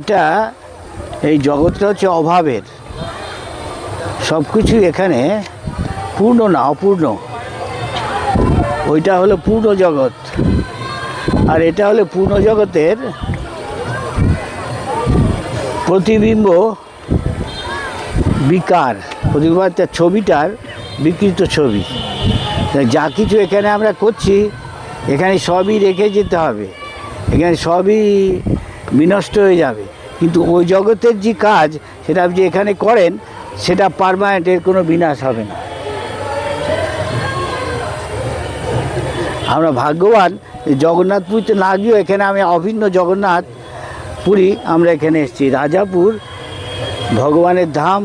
এটা এই জগৎটা হচ্ছে অভাবের, সব কিছু এখানে পূর্ণ না, অপূর্ণ। ওইটা হলো পূর্ণ জগৎ, আর এটা হলো পূর্ণ জগতের প্রতিবিম্ব, বিকার, প্রতিবিম্বের ছবিটার বিকৃত ছবি। যা কিছু এখানে আমরা করছি, এখানে সবই রেখে যেতে হবে, এখানে সবই বিনষ্ট হয়ে যাবে। কিন্তু ওই জগতের যে কাজ, সেটা আপনি এখানে করেন, সেটা পার্মানেন্ট, এর কোনো বিনাশ হবে না। আমরা ভাগ্যবান, জগন্নাথ পুরীতে না গিয়েও এখানে আমি অভিন্ন জগন্নাথ পুরী আমরা এখানে এসেছি। রাজাপুর ভগবানের ধাম,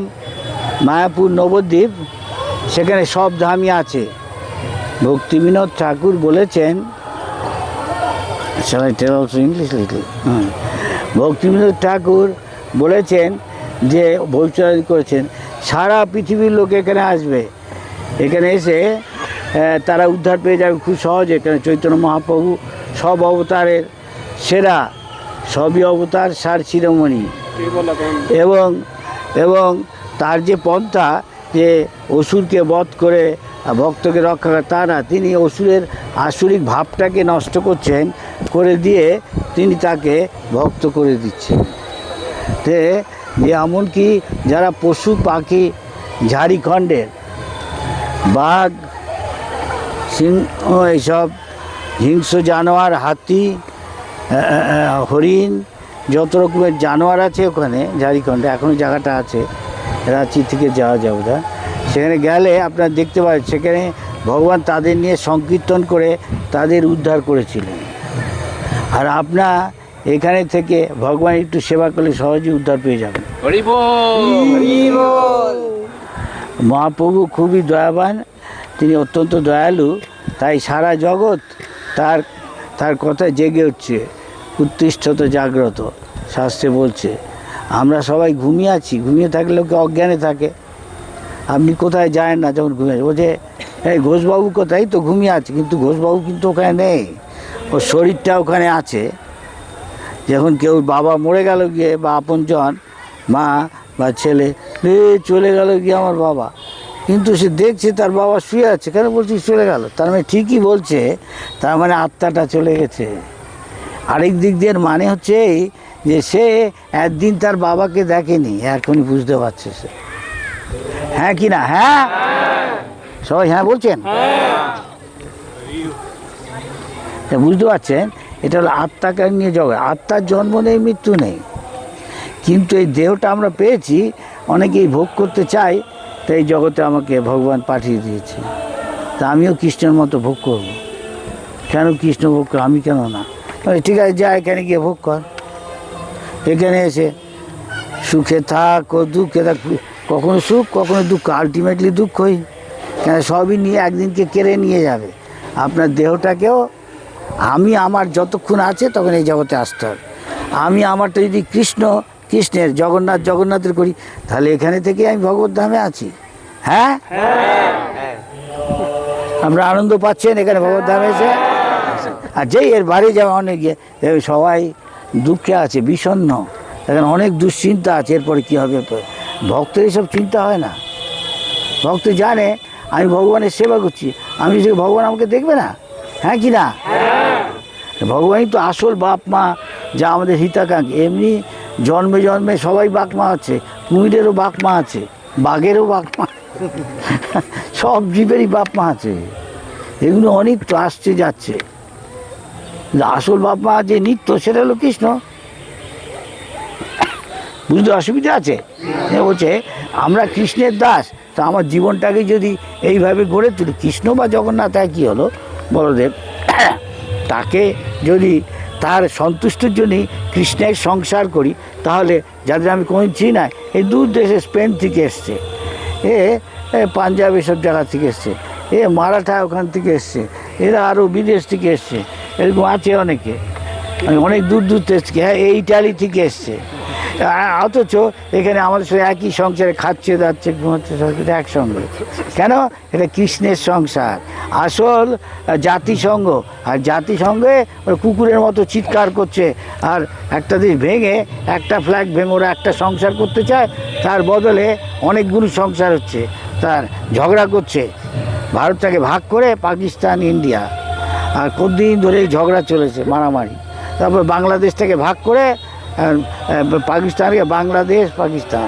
মায়াপুর নবদ্বীপ, সেখানে সব ধামই আছে। ভক্তিবিনোদ ঠাকুর বলেছেন, ইংলিশ লিখলি, ভক্তিবিনোদ ঠাকুর বলেছেন যে ভবিষ্যৎ করেছেন, সারা পৃথিবীর লোক এখানে আসবে, এখানে এসে তারা উদ্ধার পেয়ে যাবে খুব সহজে। এখানে চৈতন্য মহাপ্রভু সব অবতারের সেরা, সবই অবতার সার শিরোমণি, এবং তার যে পন্থা, যে অসুরকে বধ করে ভক্তকে রক্ষা করে, তা না, তিনি অসুরের আসরিক ভাবটাকে নষ্ট করছেন, করে দিয়ে তিনি তাকে ভক্ত করে দিচ্ছেন। তে যে এমনকি যারা পশু পাখি, ঝাড়খণ্ডের বাঘ, সিংহ, এইসব হিংস্র জানোয়ার, হাতি, হরিণ, যত রকমের জানোয়ার আছে ওখানে ঝাড়খণ্ডে, এখনও জায়গাটা আছে, রাঁচি থেকে যাওয়া যাবে না, সেখানে গেলে আপনারা দেখতে পাবেন, সেখানে ভগবান তাদের নিয়ে সংকীর্তন করে তাদের উদ্ধার করেছিলেন। আর আপনার এখানে থেকে ভগবান একটু সেবা করলে সহজেই উদ্ধার পেয়ে যাবেন। মহাপ্রভু খুবই দয়াবান, তিনি অত্যন্ত দয়ালু, তাই সারা জগৎ তার কথায় জেগে উঠছে। উত্তিষ্ঠত জাগ্রত, শাস্ত্রে বলছে। আমরা সবাই ঘুমিয়ে আছি, ঘুমিয়ে থাকলে লোকে অজ্ঞানে থাকে। আপনি কোথায় যায় না, যখন ঘুমিয়ে বলছে এই ঘোষবাবু কোথায়, তো ঘুমিয়ে আছে, কিন্তু ঘোষবাবু কিন্তু ওখানে নেই, ওর শরীরটা ওখানে আছে। যখন কেউ বাবা মরে গেল গিয়ে, বা আপনজন মা বা ছেলে চলে গেল গিয়ে আমার বাবা, কিন্তু সে দেখছে তার বাবা শুয়ে আছে, কেন বলছি চলে গেল, তার মানে ঠিকই বলছে, তার মানে আত্মাটা চলে গেছে। আরেক দিক দিয়ে মানে হচ্ছে এই যে সে একদিন তার বাবাকে দেখেনি, এখনই বুঝতে পারছে সে। হ্যাঁ কি না? হ্যাঁ, সবাই হ্যাঁ বলছেন? বুঝতে পারছেন, এটা হলো আত্মাকে নিয়ে জগৎ। আত্মার জন্ম নেই, মৃত্যু নেই, কিন্তু এই দেহটা আমরা পেয়েছি, অনেকেই ভোগ করতে চাই, তাই এই জগতে আমাকে ভগবান পাঠিয়ে দিয়েছে। তা আমিও কৃষ্ণের মতো ভোগ করব। কেন কৃষ্ণ ভোগ কর, আমি কেন না? ঠিক আছে, যা এখানে গিয়ে ভোগ কর, এখানে এসে সুখে থাক ও দুঃখে থাক, কখনো সুখ কখনো দুঃখ, আলটিমেটলি দুঃখই, কেন সবই নিয়ে একদিনকে কেড়ে নিয়ে যাবে। আপনার দেহটাকেও আমি আমার যতক্ষণ আছে তখন এই জগতে আসতে হবে। আমি আমারটা যদি কৃষ্ণের, জগন্নাথের করি, তাহলে এখানে থেকে আমি ভগবত ধামে আছি। হ্যাঁ, আপনারা আনন্দ পাচ্ছেন এখানে ভগবত ধামে এসে? আর যেই এর বাড়ি যাবে অনেক গিয়ে সবাই দুঃখে আছে, বিষণ্ণ, এখানে অনেক দুশ্চিন্তা আছে, এরপরে কী হবে। ভক্তের এইসব চিন্তা হয় না, ভক্ত জানে আমি ভগবানের সেবা করছি, আমি যে ভগবান আমাকে দেখবে না। হ্যাঁ কি না? ভগবানই তো আসল বাপ মা, যা আমাদের হিতাকাঙ্ক্ষী। এমনি জন্মে জন্মে সবাই বাপ মা আছে, কুমিরেরও বাপ মা আছে, বাঘেরও বাপ মা, সব জীবেরই বাপ মা আছে। এগুলো অনেক তো আসছে যাচ্ছে, আসল বাপ মা যে নিত্য, সেটা হলো কৃষ্ণ। বুঝতে অসুবিধা আছে? বলছে আমরা কৃষ্ণের দাস, তা আমার জীবনটাকে যদি এইভাবে গড়ে তুলি, কৃষ্ণ বা জগন্নাথ কী হলো বলদেব, তাকে যদি তার সন্তুষ্টির জন্যই কৃষ্ণের সংসার করি, তাহলে যাদের আমি কোনো চিনি না, এই দূর দেশে স্পেন থেকে এসছে, পাঞ্জাব, এসব জায়গা থেকে এসছে, মারাঠা ওখান থেকে এসছে, এরা আরও বিদেশ থেকে এসছে, এরকম আছে অনেকে, অনেক দূর থেকে এসছে। হ্যাঁ, এই ইটালি থেকে এসছে, অথচ এখানে আমাদের সাথে একই সংসারে খাচ্ছে যাচ্ছে ঘুমাচ্ছে সব কিছু একসঙ্গে। কেন? এটা কৃষ্ণের সংসার, আসল জাতিসংঘ। আর জাতিসংঘে ওরা কুকুরের মতো চিৎকার করছে, আর একটা দেশ ভেঙে একটা ফ্ল্যাগ ভেঙে ওরা একটা সংসার করতে চায়, তার বদলে অনেকগুলো সংসার হচ্ছে, তার ঝগড়া করছে। ভারতটাকে ভাগ করে পাকিস্তান ইন্ডিয়া, আর কতদিন ধরে এই ঝগড়া চলেছে, মারামারি। তারপর বাংলাদেশটাকে ভাগ করে পাকিস্তানকে বাংলাদেশ পাকিস্তান,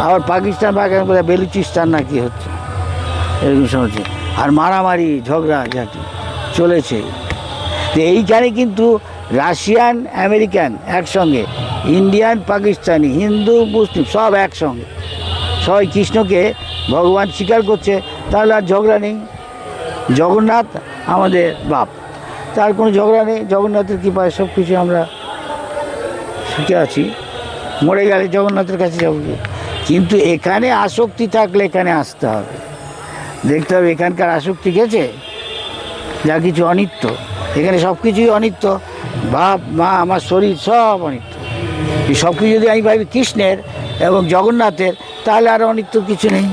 আবার পাকিস্তান পাকিস্তান করে বেলুচিস্তান না কি হচ্ছে, এরকম শুনছে। আর মারামারি ঝগড়া ঝাঁটি চলেছে। তো এইখানে কিন্তু রাশিয়ান আমেরিকান একসঙ্গে, ইন্ডিয়ান পাকিস্তানি, হিন্দু মুসলিম সব একসঙ্গে, সবাই কৃষ্ণকে ভগবান স্বীকার করছে। তাহলে আর ঝগড়া নেই। জগন্নাথ আমাদের বাপ, তার কোনো ঝগড়া নেই। জগন্নাথের কৃপায় সব কিছু আমরা সুখে আছি। মরে গেলে জগন্নাথের কাছে যাবো। কিন্তু এখানে আসক্তি থাকলে এখানে আসতে হবে, দেখতে হবে এখানকার আসক্তি গেছে, যা কিছু অনিত্য। এখানে সব কিছুই অনিত্য, বাপ মা আমার শরীর সব অনিত্য। এই সব কিছু যদি আমি ভাবি কৃষ্ণের এবং জগন্নাথের, তাহলে আর অনিত্য কিছু নেই।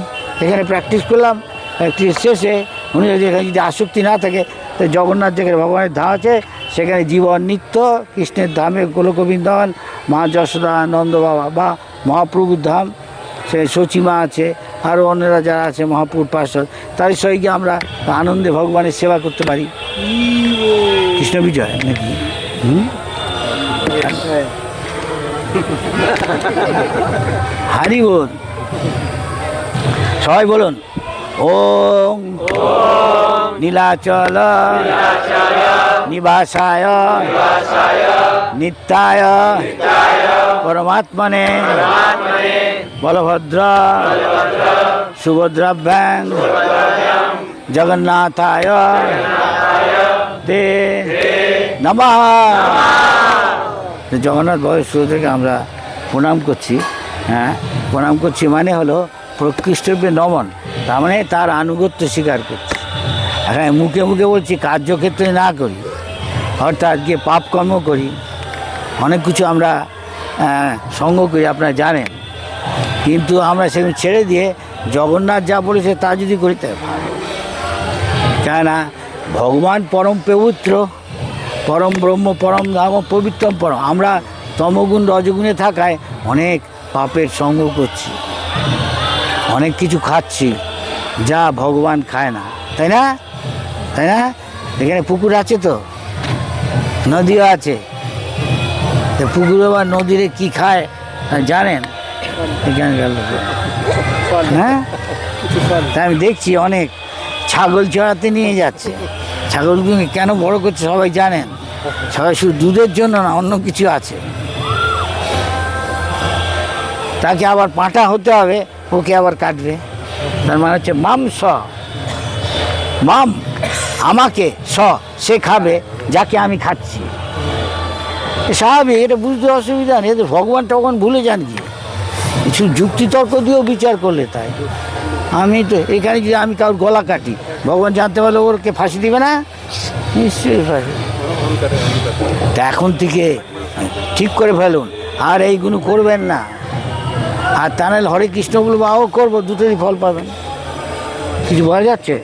এখানে প্র্যাকটিস করলাম, প্র্যাকটিস শেষে উনি যদি এখানে যদি আসক্তি না থাকে, তো জগন্নাথ যেখানে ভগবানের ধাম আছে সেখানে জীবন নিত্য, কৃষ্ণের ধামে গোলকবৃন্দাবন, মা যশোদা, নন্দ বাবা বা মহাপ্রভুর ধাম, সে সচিমা আছে, আরও অন্যরা যারা আছে মহাপ্রভুর পার্ষদ, তাদের সঙ্গে আমরা আনন্দে ভগবানের সেবা করতে পারি। কৃষ্ণ বিজয় নাকি? হারি বল, সবাই বলুন ওম নীলাচল নিবাসায় নিত্যায় পরমাত্মনে বলভদ্র সুভদ্রাভ্যাং জগন্নাথায় তে নমঃ। জগন্নাথ বয়স শুরু থেকে আমরা প্রণাম করছি। হ্যাঁ, প্রণাম করছি মানে হলো প্রকৃষ্টব্যে নমন, তার মানে তার আনুগত্য স্বীকার করছি। হ্যাঁ, মুখে মুখে বলছি, কার্যক্ষেত্রে না করি, অর্থাৎ গিয়ে পাপ কর্ম করি, অনেক কিছু আমরা সঙ্গ করি, আপনারা জানেন। কিন্তু আমরা সেগুলো ছেড়ে দিয়ে জগন্নাথ যা বলেছে তা যদি করি তাই ভালো। কেননা ভগবান পরম পবিত্র, পরম ব্রহ্ম, পরম ধাম, পবিত্রম পরম। আমরা তমগুণ রজগুণে থাকায় অনেক পাপের সঙ্গ করছি, অনেক কিছু খাচ্ছি যা ভগবান খায় না, তাই না? তাই না? এখানে পুকুর আছে, তো নদীও আছে, তো পুকুরে বা নদীরে কি খায় জানেন? এখানকার লোক, হ্যাঁ, তাই আমি দেখছি অনেক ছাগল চড়াতে নিয়ে যাচ্ছে। ছাগলগুলো কেন বড় করছে সবাই জানেন? সবাই শুধু দুধের জন্য না, অন্য কিছু আছে। তাকে আবার পাঁঠা হতে হবে, ওকে আবার কাটবে। তার মানে হচ্ছে মাম স, মাম আমাকে, স সে খাবে যাকে আমি খাচ্ছি। স্বাভাবিক, এটা বুঝতে অসুবিধা নেই। এদের ভগবান তখন ভুলে যান কি, কিছু যুক্তিতর্ক দিয়েও বিচার করলে তাই। আমি তো এখানে যদি আমি কারোর গলা কাটি, ভগবান জানতে পারলে ওরকে ফাঁসি দিবে না? নিশ্চয়ই ফাঁসি। তা এখন থেকে ঠিক করে ফেলুন, আর এইগুলো করবেন না। আর তা নাহলে হরে কৃষ্ণ বলবো, আও করবো, দুটোরই ফল পাবেন। কিছু বলা যাচ্ছে?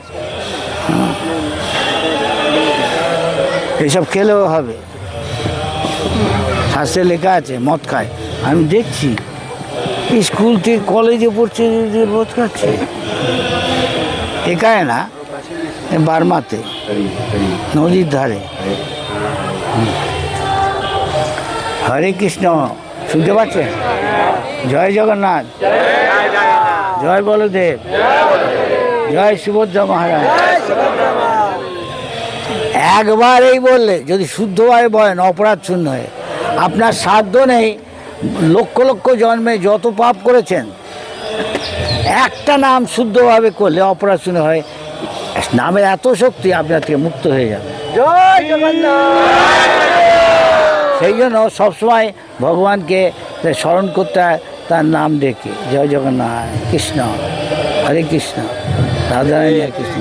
এইসব খেলেও হবে, শাস্ত্রে লেখা আছে মদ খায়। আমি দেখছি স্কুল থেকে কলেজে পড়ছে, মদ খাচ্ছে। একায় না, বার্মাতে নদীর ধারে। হরে কৃষ্ণ, শুনতে পাচ্ছেন? জয় জগন্নাথ, জয় বলদেব, জয় সুভদ্রা মহারাজ। একবার এই বললে যদি শুদ্ধভাবে বলেন, অপরাধ শূন্য হয়ে, আপনার সাধ্য নেই লক্ষ লক্ষ জন্মে যত পাপ করেছেন, একটা নাম শুদ্ধভাবে করলে অপরাধ শূন্য হয়। নামের এত শক্তি, আপনার থেকে মুক্ত হয়ে যাবে। জয় জগন্নাথ। সেই জন্য সবসময় ভগবানকে স্মরণ করতে হয়, তার নাম ডেকে। জয় জগন্নাথ, কৃষ্ণ হরে কৃষ্ণ, রাধারানী কৃষ্ণ।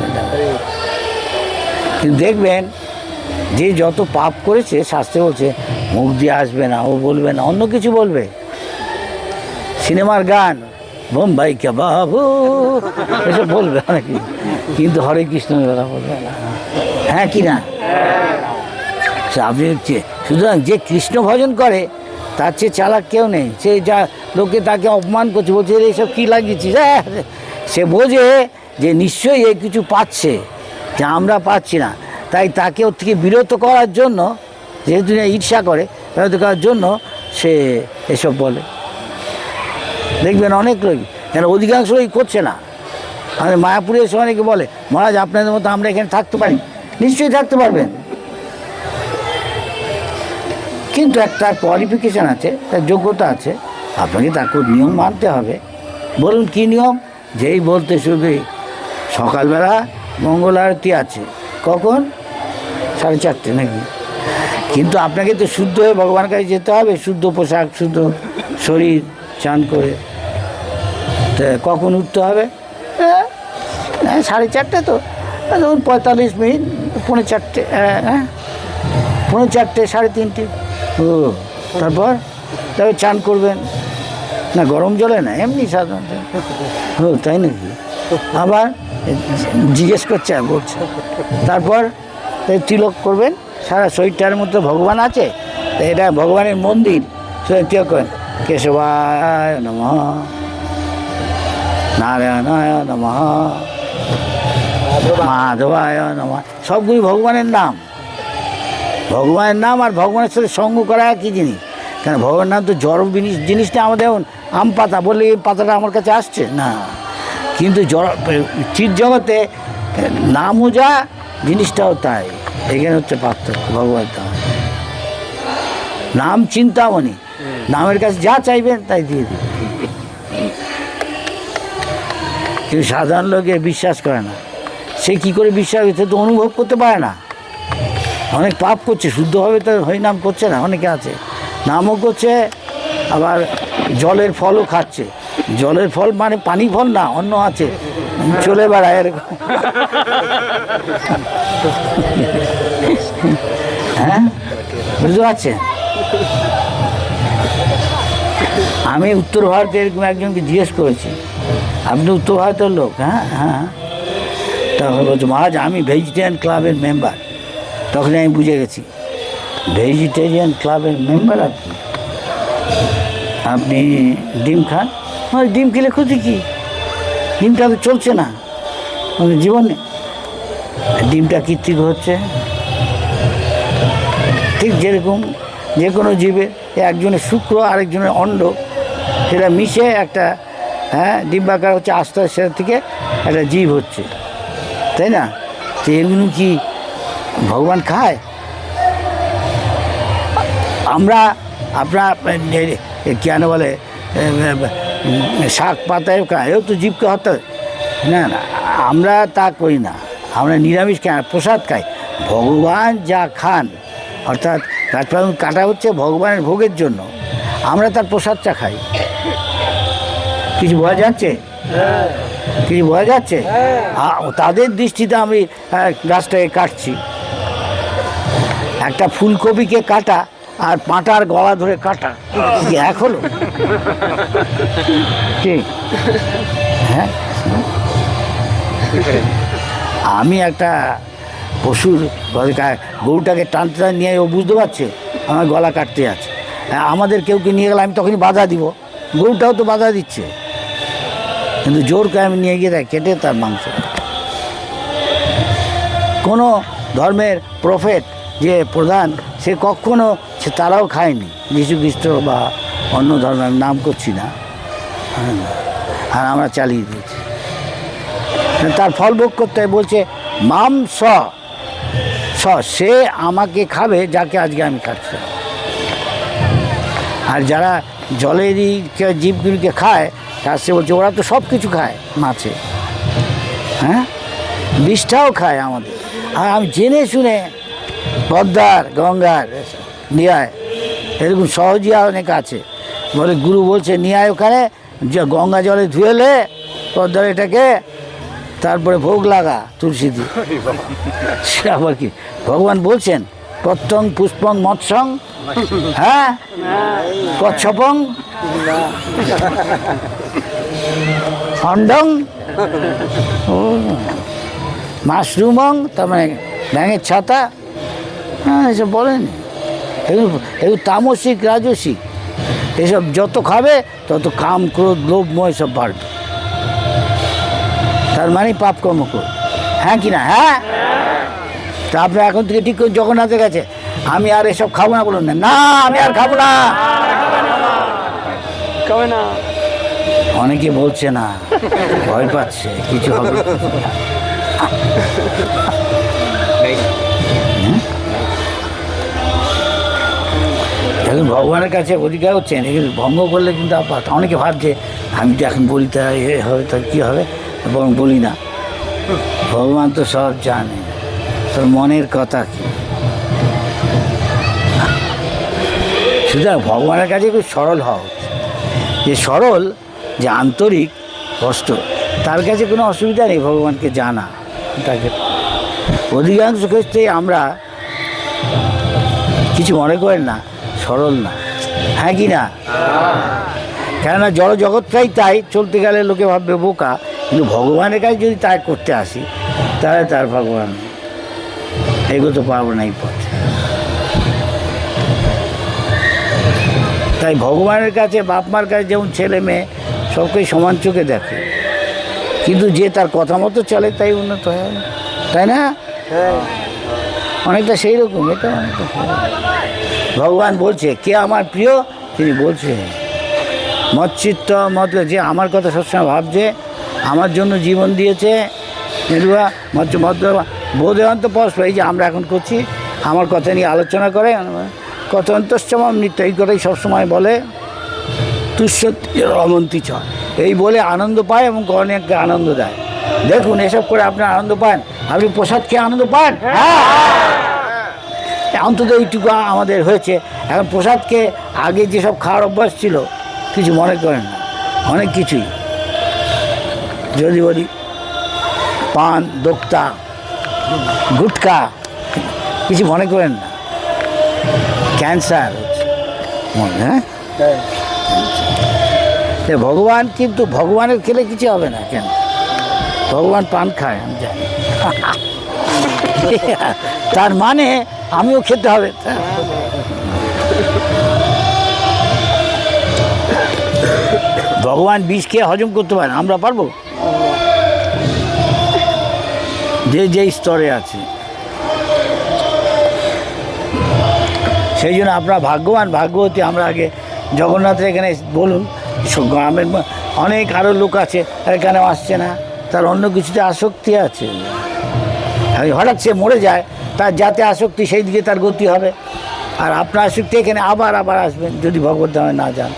কিন্তু দেখবেন যে যত পাপ করেছে, শাস্ত্রে বলছে মুখ দিয়ে আসবে না, ও বলবে না, অন্য কিছু বলবে। সিনেমার গান বোম্বাই কে বাবু এসব বলবে নাকি, কিন্তু হরে কৃষ্ণের কথা বলবে না। হ্যাঁ কি না? আপনি সুতরাং যে কৃষ্ণ ভজন করে তার চেয়ে চালাক কেউ নেই। সে যা লোকে তাকে অপমান করছে, বলছে এইসব কী লাগিয়েছিস, সে বোঝে যে নিশ্চয়ই এ কিছু পাচ্ছে যা আমরা পাচ্ছি না, তাই তাকে ওর থেকে বিরত করার জন্য, যেহেতু ঈর্ষা করে, বিরত করার জন্য সে এসব বলে। দেখবেন অনেক লোক, কেন অধিকাংশ লোক করছে না। আমাদের মায়াপুরে এসে অনেকে বলে, মহারাজ আপনাদের মতো আমরা এখানে থাকতে পারি। নিশ্চয়ই থাকতে পারবেন, কিন্তু একটা কোয়ালিফিকেশান আছে, তার যোগ্যতা আছে, আপনাকে তাকে নিয়ম মানতে হবে। বলুন কী নিয়ম? যেই বলতে শুরু, সকালবেলা মঙ্গল আরতি আছে, কখন? 4:30 নাকি? কিন্তু আপনাকে তো শুদ্ধ হয়ে ভগবানের কাছে যেতে হবে, শুদ্ধ পোশাক, শুদ্ধ শরীর, চান করে। তা কখন উঠতে হবে? 4:30 তো ধরুন 45 মিনিট, 3:45, হ্যাঁ 3:45, 3:30। ও তারপর চান করবেন না গরম জলে, না এমনি সাধারণত। ও তাই নাকি? আবার জিজ্ঞেস করছে, বলছে তারপর তিলক করবেন, সারা শরীরটার মধ্যে ভগবান আছে, এটা ভগবানের মন্দির, তিলক করেন কেশবায় নমঃ, নারায়ণায় নমঃ, মাধবায় নমঃ, সবগুলি ভগবানের নাম। ভগবানের নাম আর ভগবানের সাথে সঙ্গ করা একই জিনিস। কেন ভগবানের নাম তো জড় জিনিসটা। আমাদের আম পাতা বললে এই পাতাটা আমার কাছে আসছে না, কিন্তু চিৎ জগতে নামও যা, জিনিসটাও তাই। এখানে হচ্ছে পার্থক্য। ভগবান নাম চিন্তামণি, নামের কাছে যা চাইবেন তাই দিয়ে দিবেন। কিন্তু সাধারণ লোকে বিশ্বাস করে না। সে কী করে বিশ্বাস করছে? তো অনুভব করতে পারে না। অনেক পাপ করছে, শুদ্ধভাবে তো হরিনাম করছে না। অনেকে আছে নামও করছে, আবার জলের ফলও খাচ্ছে। জলের ফল মানে পানি ফল না, অন্য আছে, চলে বেড়ায় এরকম। হ্যাঁ বুঝতে পারছেন? আমি উত্তর ভারতে এরকম একজনকে জিজ্ঞেস করেছি, আপনি উত্তর ভারতের লোক? হ্যাঁ হ্যাঁ। তখন বলছে, মহারাজ আমি ভেজিটেরিয়ান ক্লাবের মেম্বার। তখন আমি বুঝে গেছি, ভেজিটেরিয়ান ক্লাবের মেম্বার আপনি? আপনি ডিম খান? ডিম খেলে ক্ষতি কী? ডিমটা তো চলছে না জীবনে, ডিমটা কৃত্রিম হচ্ছে। ঠিক যেরকম যে কোনো জীবের, একজনের শুক্র আরেকজনের অণ্ড, সেটা মিশে একটা ডিম্বাকার হচ্ছে, আস্তে আস্তে সেটা থেকে একটা জীব হচ্ছে, তাই না? তো এগুলো কি ভগবান খায়? আমরা আপনার কেন বলে শাক পাতায় খায়, এও তো জীবকে হত্যা। না না, আমরা তা করি না। আমরা নিরামিষ খাই, প্রসাদ খাই। ভগবান যা খান, অর্থাৎ গাছপালা কাটা হচ্ছে ভগবানের ভোগের জন্য, আমরা তার প্রসাদটা খাই। কিছু বোঝা যাচ্ছে? কিছু বোঝা যাচ্ছে? তাদের দৃষ্টিতে আমি গাছটাকে কাটছি। একটা ফুলকপিকে কাটা আর পাঁটার গলা ধরে কাটা এক হলো? ঠিক। হ্যাঁ, আমি একটা পশুর গরুটাকে টানতে নিয়ে, ও বুঝতে পারছে আমার গলা কাটতে আছে, আমাদের কেউ নিয়ে গেলে আমি তখনই বাধা দিব, গরুটাও তো বাধা দিচ্ছে, কিন্তু জোর করে আমি নিয়ে গিয়ে কেটে তার মাংস। কোনো ধর্মের প্রফেট যে প্রধান, সে কখনো তারাও খায়নি যীশু খ্রিস্ট বা অন্য ধর্মের, আমি নাম করছি না, আর আমরা চালিয়ে দিয়েছি। তার ফল ভোগ করতে বলছে, মাম স, সে আমাকে খাবে যাকে আজকে আমি খাচ্ছি। আর যারা জলেরই জীবগুলিকে খায়, তার সে বলছে ওরা তো সব কিছু খায়, মাছে, হ্যাঁ বিষটাও খায় আমাদের। আর আমি জেনে শুনে পদ্মার, গঙ্গার, নিয়ায় এরকম সহজিয়া অনেক আছে, বলে গুরু বলছে নিয়ায় ওখানে গঙ্গা জলে ধুয়েলে পদ্মার এটাকে, তারপরে ভোগ লাগা তুলসী দিয়ে। সে আবার কি ভগবান বলছেন, পত্তং পুষ্পং মৎসং, হ্যাঁ কচ্ছপং অন্ডং ও মাশরুমং, তার মানে ব্যাঙের ছাতা, হ্যাঁ এসব বলেনি। এগুলো তামসিক রাজসিক, এসব যত খাবে তত কাম ক্রোধ লোভময় সব বাড়বে, তার মানে পাপ কর্ম করবে। হ্যাঁ কি না? হ্যাঁ। তা আপনি এখন থেকে ঠিক করে জগন্নাথের কাছে আমি আর এসব খাবো না বলুন না, না আমি আর খাবো না। অনেকে বলছে না, ভয় পাচ্ছে কিছু হবে। এখন ভগবানের কাছে অধিকার হচ্ছেন, এগুলো ভঙ্গ করলে কিন্তু অনেকে ভাবছে আমি তো এখন বলি তা এ হবে, তার কী হবে, বরং বলি না। ভগবান তো সব জানে, তোর মনের কথা কি। সুতরাং ভগবানের কাছে খুব সরল হওয়া উচিত, যে সরল, যে আন্তরিক কষ্ট, তার কাছে কোনো অসুবিধা নেই ভগবানকে জানা। তাকে অধিকাংশ ক্ষেত্রেই আমরা কিছু মনে করেন না, সরল না, হ্যাঁ কি না? কেননা জড় জগৎটাই তাই, চলতে গেলে লোকে ভাববে বোকা, কিন্তু ভগবানের কাছে যদি তাই করতে আসি তাহলে তার ভগবান এগোতে পারবো না এই পথে। তাই ভগবানের কাছে, বাপ মার কাছে যেমন ছেলে মেয়ে সবকেই সমান চোখে দেখে, কিন্তু যে তার কথা মতো চলে তাই উন্নত হয়, তাই না? অনেকটা সেই রকম, এটা অনেকটা ভগবান বলছে কে আমার প্রিয়, তিনি বলছে মৎচিত্ত মতলে, যে আমার কথা সবসময় ভাবছে, আমার জন্য জীবন দিয়েছে, বোধয়ন্ত পরস্পর, এই যে আমরা এখন করছি আমার কথা নিয়ে আলোচনা করে, কত অন্তশ্চম নৃত্য, এই কথাই সবসময় বলে, তুষ্যতি রমন্তি চ, এই বলে আনন্দ পায় এবং অনেককে আনন্দ দেয়। দেখুন এসব করে আপনার আনন্দ পান, আপনি প্রসাদ খেয়ে আনন্দ পান, অন্তত এইটুকু আমাদের হয়েছে। এখন প্রসাদকে আগে যেসব খাওয়ার অভ্যাস ছিল কিছু মনে করেন না, অনেক কিছুই যদি বলি পান, দোক্তা, গুটকা, কিছু মনে করেন না, ক্যান্সার হচ্ছে মনে, হ্যাঁ। ভগবান কিন্তু ভগবানের খেলে কিছু হবে না, কেন? ভগবান পান খায় আমি জানি, তার মানে আমিও খেতে হবে। ভগবান বিষ খেয়ে হজম করতে পারেন, আমরা পারবো? যে যে স্তরে আছে, সেই জন্য আপনারা ভাগ্যবান, ভাগ্যবতী। আমরা আগে জগন্নাথের এখানে বলুন, গ্রামের অনেক আরও লোক আছে এখানে আসছে না, তার অন্য কিছুতে আসক্তি আছে, হঠাৎ সে মরে যায়, তার যাতে আসক্তি সেই দিকে তার গতি হবে। আর আপনার আসক্তি এখানে আবার আবার আসবেন যদি ভগবত ধামে না যান।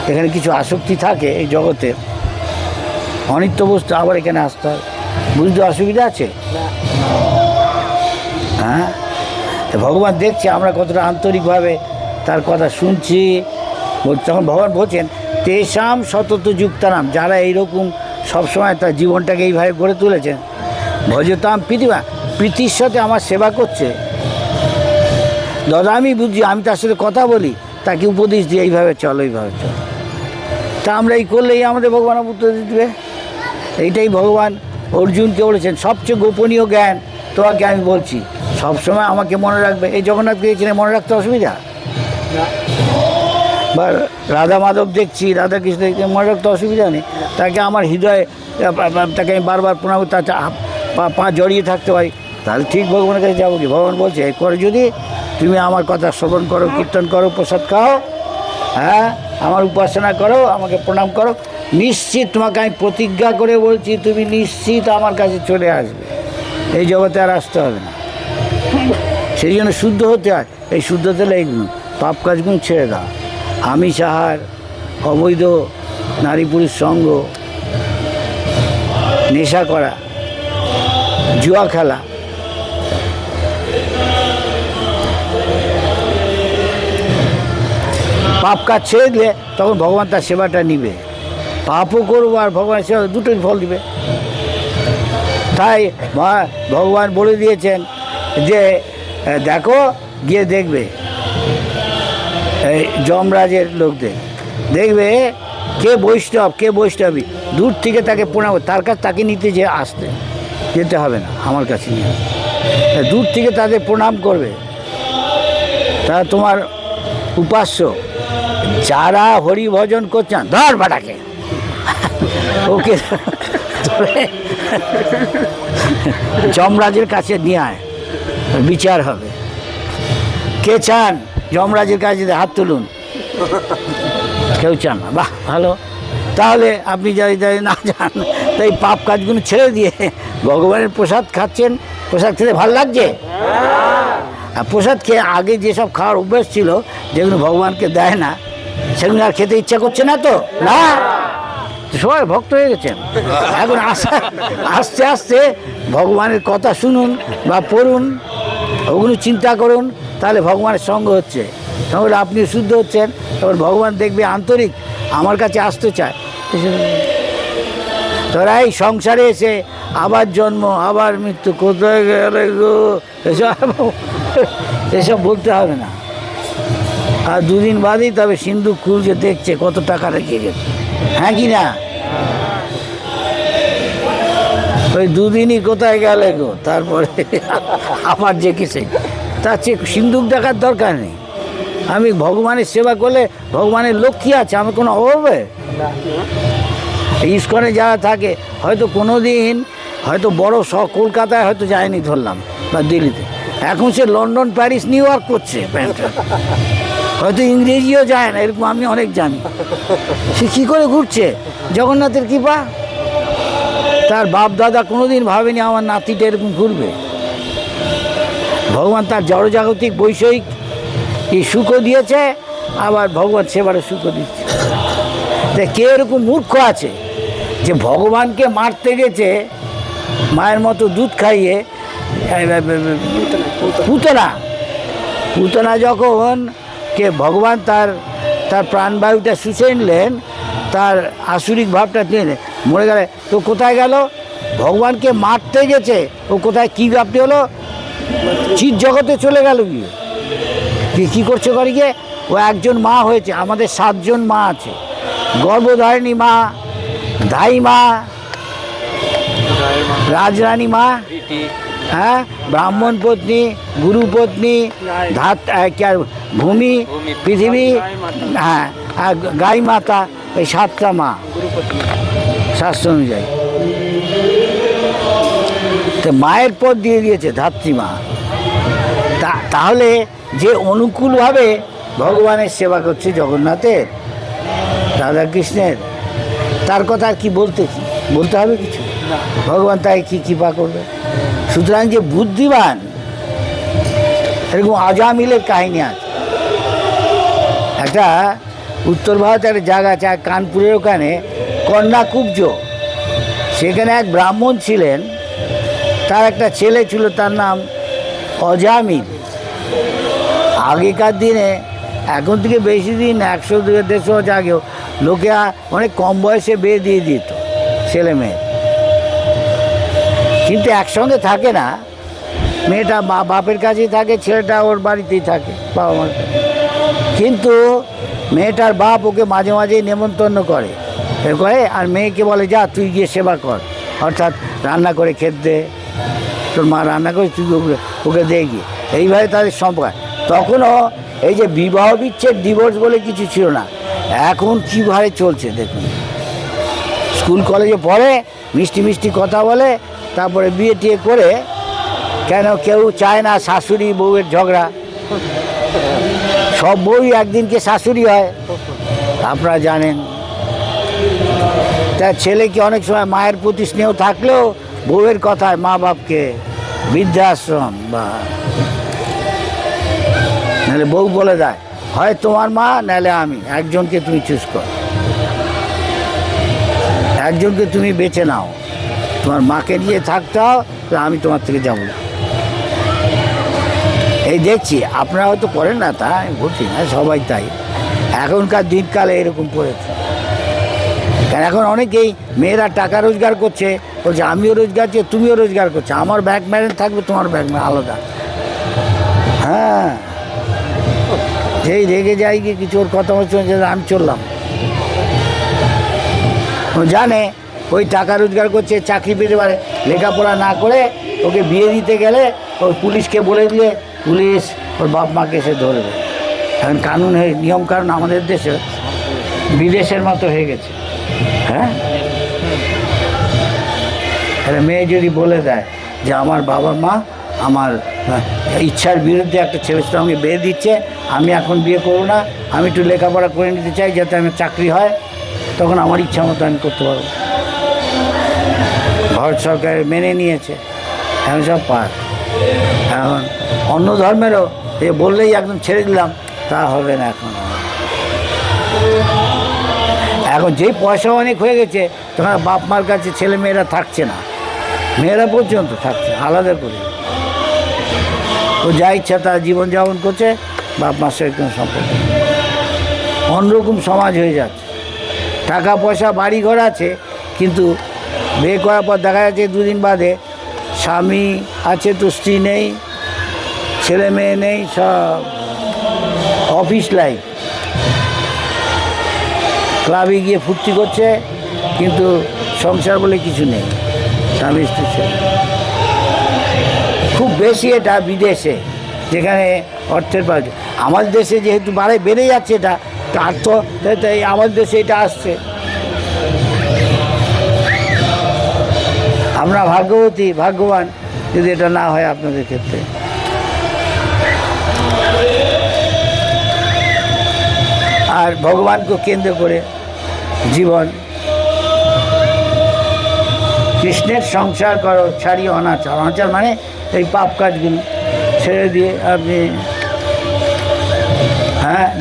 এখানে কিছু আসক্তি থাকে এই জগতে, অনিত্য বস্তু, আবার এখানে আসতে হবে, বুঝতে অসুবিধা আছে? হ্যাঁ, ভগবান দেখছে আমরা কতটা আন্তরিকভাবে তার কথা শুনছি। তখন ভগবান বলছেন তেষাম সতত যুক্তানাম, যারা এইরকম সবসময় তার জীবনটাকে এইভাবে গড়ে তুলেছেন, ভজতাম প্রীতিমা, প্রীতির সাথে আমার সেবা করছে, দাদা আমি বুঝছি, আমি তার সাথে কথা বলি, তাকে উপদেশ দিই এইভাবে চলো, এইভাবে চলো। তা আমরা এই করলেই আমাদের ভগবান উত্তর দিবে। এইটাই ভগবান অর্জুনকে বলেছেন, সবচেয়ে গোপনীয় জ্ঞান তোমাকে আমি বলছি, সবসময় আমাকে মনে রাখবে। এই জগন্নাথকে এখানে মনে রাখতে অসুবিধা? বা রাধা মাধব দেখছি, রাধা কৃষ্ণ দেখছি, মনে রাখতে অসুবিধা নেই। তাকে আমার হৃদয়ে, তাকে আমি বারবার প্রণাম, তার পা জড়িয়ে থাকতে পারি, তাহলে ঠিক ভগবানের কাছে যাবো কি? ভগবান বলছে এরপরে যদি তুমি আমার কথা শ্রবণ করো, কীর্তন করো, প্রসাদ খাও, হ্যাঁ, আমার উপাসনা করো, আমাকে প্রণাম করো, নিশ্চিত তোমাকে আমি প্রতিজ্ঞা করে বলছি, তুমি নিশ্চিত আমার কাছে চলে আসবে, এই জগতে আর আসতে হবে না। সেই জন্য শুদ্ধ হতে হয়। এই শুদ্ধ হতে হলে এইগুলো পাপ কাজগুলো ছেড়ে দাও, আমিষ আহার, অবৈধ নারী পুরুষ সঙ্গ, নেশা করা, জুয়া খেলা, পাপ কাজ ছেড়ে দিলে তখন ভগবান তার সেবাটা নিবে। পাপও করবো আর ভগবানের সেবা, দুটোই ফল দিবে। তাই ভগবান বলে দিয়েছেন যে দেখো, গিয়ে দেখবে এই যমরাজের লোকদের, দেখবে কে বৈষ্ণব কে বৈষ্ণবী, দূর থেকে তাকে প্রণাম, তাকে নিতে যেতে হবে না, আমার কাছে নিয়ে দূর থেকে তাদের প্রণাম করবে, তারা তোমার উপাস্য। যারা হরি ভজন করছেন, ধর বাটাকে, ওকে যমরাজের কাছে নিয়ে আয়, বিচার হবে। কে চান যমরাজের কাছে হাত তুলুন? কেউ চান না? বাহ, ভালো। তাহলে আপনি যদি না যান, তাই পাপ কাজগুলো ছেড়ে দিয়ে ভগবানের প্রসাদ খাচ্ছেন। প্রসাদ খেতে ভালো লাগছে? আর প্রসাদ খেয়ে আগে যেসব খাওয়ার অভ্যাস ছিল, যেগুলো ভগবানকে দেয় না, সেগুলো আর খেতে ইচ্ছা করছে না তো? না, সবাই ভক্ত হয়ে গেছেন। এখন আস্তে আস্তে ভগবানের কথা শুনুন বা পড়ুন, ওগুলো চিন্তা করুন, তাহলে ভগবানের সঙ্গ হচ্ছে, তাহলে আপনি শুদ্ধ হচ্ছেন। তখন ভগবান দেখবে আন্তরিক, আমার কাছে আসতে চায়। তোরা এই সংসারে এসে আবার জন্ম আবার মৃত্যু, কোথায় গেলে গো, এসব বলতে হবে না। আর দুদিন বাদেই তবে সিন্ধুক খুলছে, দেখছে কত টাকা রেখে গেছে, হ্যাঁ কি না? ওই দুদিনই কোথায় গেলে গো, তারপরে আবার যে কিসে, তার চেয়ে সিন্ধুক দেখার দরকার নেই। আমি ভগবানের সেবা করলে ভগবানের লক্ষ্মী আছে, আমার কোনো অভাবে। ইস্কনে যারা থাকে, হয়তো কোনো দিন হয়তো বড় কলকাতায় হয়তো যায়নি ধরলাম, বা দিল্লিতে, এখন সে লন্ডন, প্যারিস, নিউ ইয়র্ক করছে, হয়তো ইংরেজিও যায় না, এরকম আমি অনেক জানি। সে কী করে ঘুরছে? জগন্নাথের কৃপা। তার বাপ দাদা কোনোদিন ভাবেনি আমার নাতিটা এরকম ঘুরবে। ভগবান তার জড়জাগতিক বৈষয়িক এই সুখও দিয়েছে, আবার ভগবান সেবারও সুখও দিচ্ছে। কে এরকম মূর্খ আছে যে ভগবানকে মারতে গেছে মায়ের মতো দুধ খাইয়ে? পুতনা যখন কে ভগবান তার প্রাণবায়ুটা শুষে নিলেন, তার আসুরিক ভাবটা নিয়ে মরে গেলে, তো কোথায় গেল? ভগবানকে মারতে গেছে, ও কোথায় কী ব্যাপ্তি হলো? চিৎ জগতে চলে গেল। গিয়ে কী করছে করে গিয়ে? ও একজন মা হয়েছে, আমাদের 7 জন মা আছে, গর্ভধারিণী মা, ধাই মা, রাজরানী মা, হ্যাঁ, ব্রাহ্মণ পত্নী, গুরু পত্নী, ভূমি, পৃথিবী, হ্যাঁ, আর গাই মাতা, এই 7টা মা শাস্ত্র অনুযায়ী। তো মায়ের পদ দিয়ে দিয়েছে ধাত্রীমা। তাহলে যে অনুকূলভাবে ভগবানের সেবা করছে, জগন্নাথের, রাধাকৃষ্ণের, তার কথা আর কি বলতে হবে কিছু? ভগবান তাই কি কৃপা করবে? সুতরাং যে বুদ্ধিমান, এরকম আজামিলের কাহিনী আছে। একটা উত্তর ভারতের একটা জায়গা আছে, কানপুরের ওখানে কন্যাকুব্জ, সেখানে এক ব্রাহ্মণ ছিলেন, তার একটা ছেলে ছিল, তার নাম অজামিল। আগেকার দিনে, এখন থেকে বেশি দিন, 100 থেকে 150 বছর আগেও লোকে অনেক কম বয়সে বিয়ে দিয়ে দিত ছেলে মেয়ে, কিন্তু একসঙ্গে থাকে না। মেয়েটা বাপের কাছেই থাকে, ছেলেটা ওর বাড়িতেই থাকে, বাবা মার। কিন্তু মেয়েটার বাপ ওকে মাঝে মাঝেই নেমন্তন্ন করে, আর মেয়েকে বলে, যা তুই গিয়ে সেবা কর, অর্থাৎ রান্না করে খেতে দে, তোর মা রান্না করে তুই ওকে দে গিয়ে। এইভাবে তাদের সম্পর্ক। তখনও এই যে বিবাহ বিচ্ছেদ, ডিভোর্স বলে কিছু ছিল না। এখন কীভাবে চলছে দেখুন, স্কুল কলেজে পড়ে, মিষ্টি মিষ্টি কথা বলে, তারপরে বিয়ে টিয়ে করে। কেন কেউ চায় না শাশুড়ি বউয়ের ঝগড়া? সব বউই একদিনকে শাশুড়ি হয়, আপনারা জানেন। তার ছেলে কি অনেক সময় মায়ের প্রতি স্নেহ থাকলেও বউয়ের কথায় মা বাপকে বৃদ্ধাশ্রম, বা নাহলে বউ বলে দেয়, হয় তোমার মা নাহলে আমি, একজনকে তুমি চুজ কর, একজনকে তুমি বেছে নাও, তোমার মাকে নিয়ে থাকতে হও, আমি তোমার থেকে যাবো না। এই দেখছি, আপনারা হয়তো করেন না, তা আমি বলছি না, সবাই তাই। এখনকার দিনকালে এরকম করেছে। কারণ এখন অনেকেই মেয়েরা টাকা রোজগার করছে, বলছে আমিও রোজগার করছি, তুমিও রোজগার করছো, আমার ব্যাগ ম্যারেজ থাকবে, তোমার ব্যাগ আলাদা। হ্যাঁ, যেই রেগে যাই গিয়ে কিছু, ওর কথা হচ্ছে, আমি চললাম, ও জানে ওই টাকা রোজগার করছে, চাকরি পেতে পারে, লেখাপড়া না করে ওকে বিয়ে দিতে গেলে ওর পুলিশকে বলে দিলে পুলিশ ওর বাপ মাকে এসে ধরবে। এখন কানুন হয়ে নিয়ম কানুন আমাদের দেশে বিদেশের মতো হয়ে গেছে। হ্যাঁ, একটা মেয়ে যদি বলে দেয় যে আমার বাবা মা আমার ইচ্ছার বিরুদ্ধে একটা ছেলের সঙ্গে বিয়ে দিচ্ছে, আমি এখন বিয়ে করবো না, আমি একটু লেখাপড়া করে নিতে চাই যাতে আমার চাকরি হয়, তখন আমার ইচ্ছা মতো আমি করতে পারবো। ভারত সরকার মেনে নিয়েছে, এখন সব পার। এখন অন্য ধর্মেরও এ বললেই একদম ছেড়ে দিলাম, তা হবে না। এখন যেই পয়সা অনেক হয়ে গেছে তখন বাপ মার কাছে ছেলে মেয়েরা থাকছে না, মেয়েরা পর্যন্ত থাকছে আলাদা করে। ও যা ইচ্ছা তার জীবনযাপন করছে, বাপ মার সাথে কোনো সম্পর্ক নেই। অন্যরকম সমাজ হয়ে যাচ্ছে। টাকা পয়সা বাড়ি ঘর আছে, কিন্তু বিয়ে করার পর দেখা যাচ্ছে দুদিন বাদে স্বামী আছে তো স্ত্রী নেই, ছেলে মেয়ে নেই, সব অফিস লাইফ। ক্লাবে গিয়ে ফুর্তি করছে, কিন্তু সংসার বলে কিছু নেই, স্বামী স্ত্রী ছেলে। খুব বেশি এটা বিদেশে, যেখানে অর্থের পাচ্ছে। আমাদের দেশে যেহেতু বেড়ে যাচ্ছে এটা, তার তো আমাদের দেশে এটা আসছে। আমরা ভাগ্যবতী, ভাগ্যবান যদি এটা না হয় আপনাদের ক্ষেত্রে। আর ভগবানকে কেন্দ্র করে জীবন। কৃষ্ণের সংসার করো ছাড়িয়ে অনাচার। অনাচার মানে এই পাপ কাজগুলো ছেড়ে দিয়ে আপনি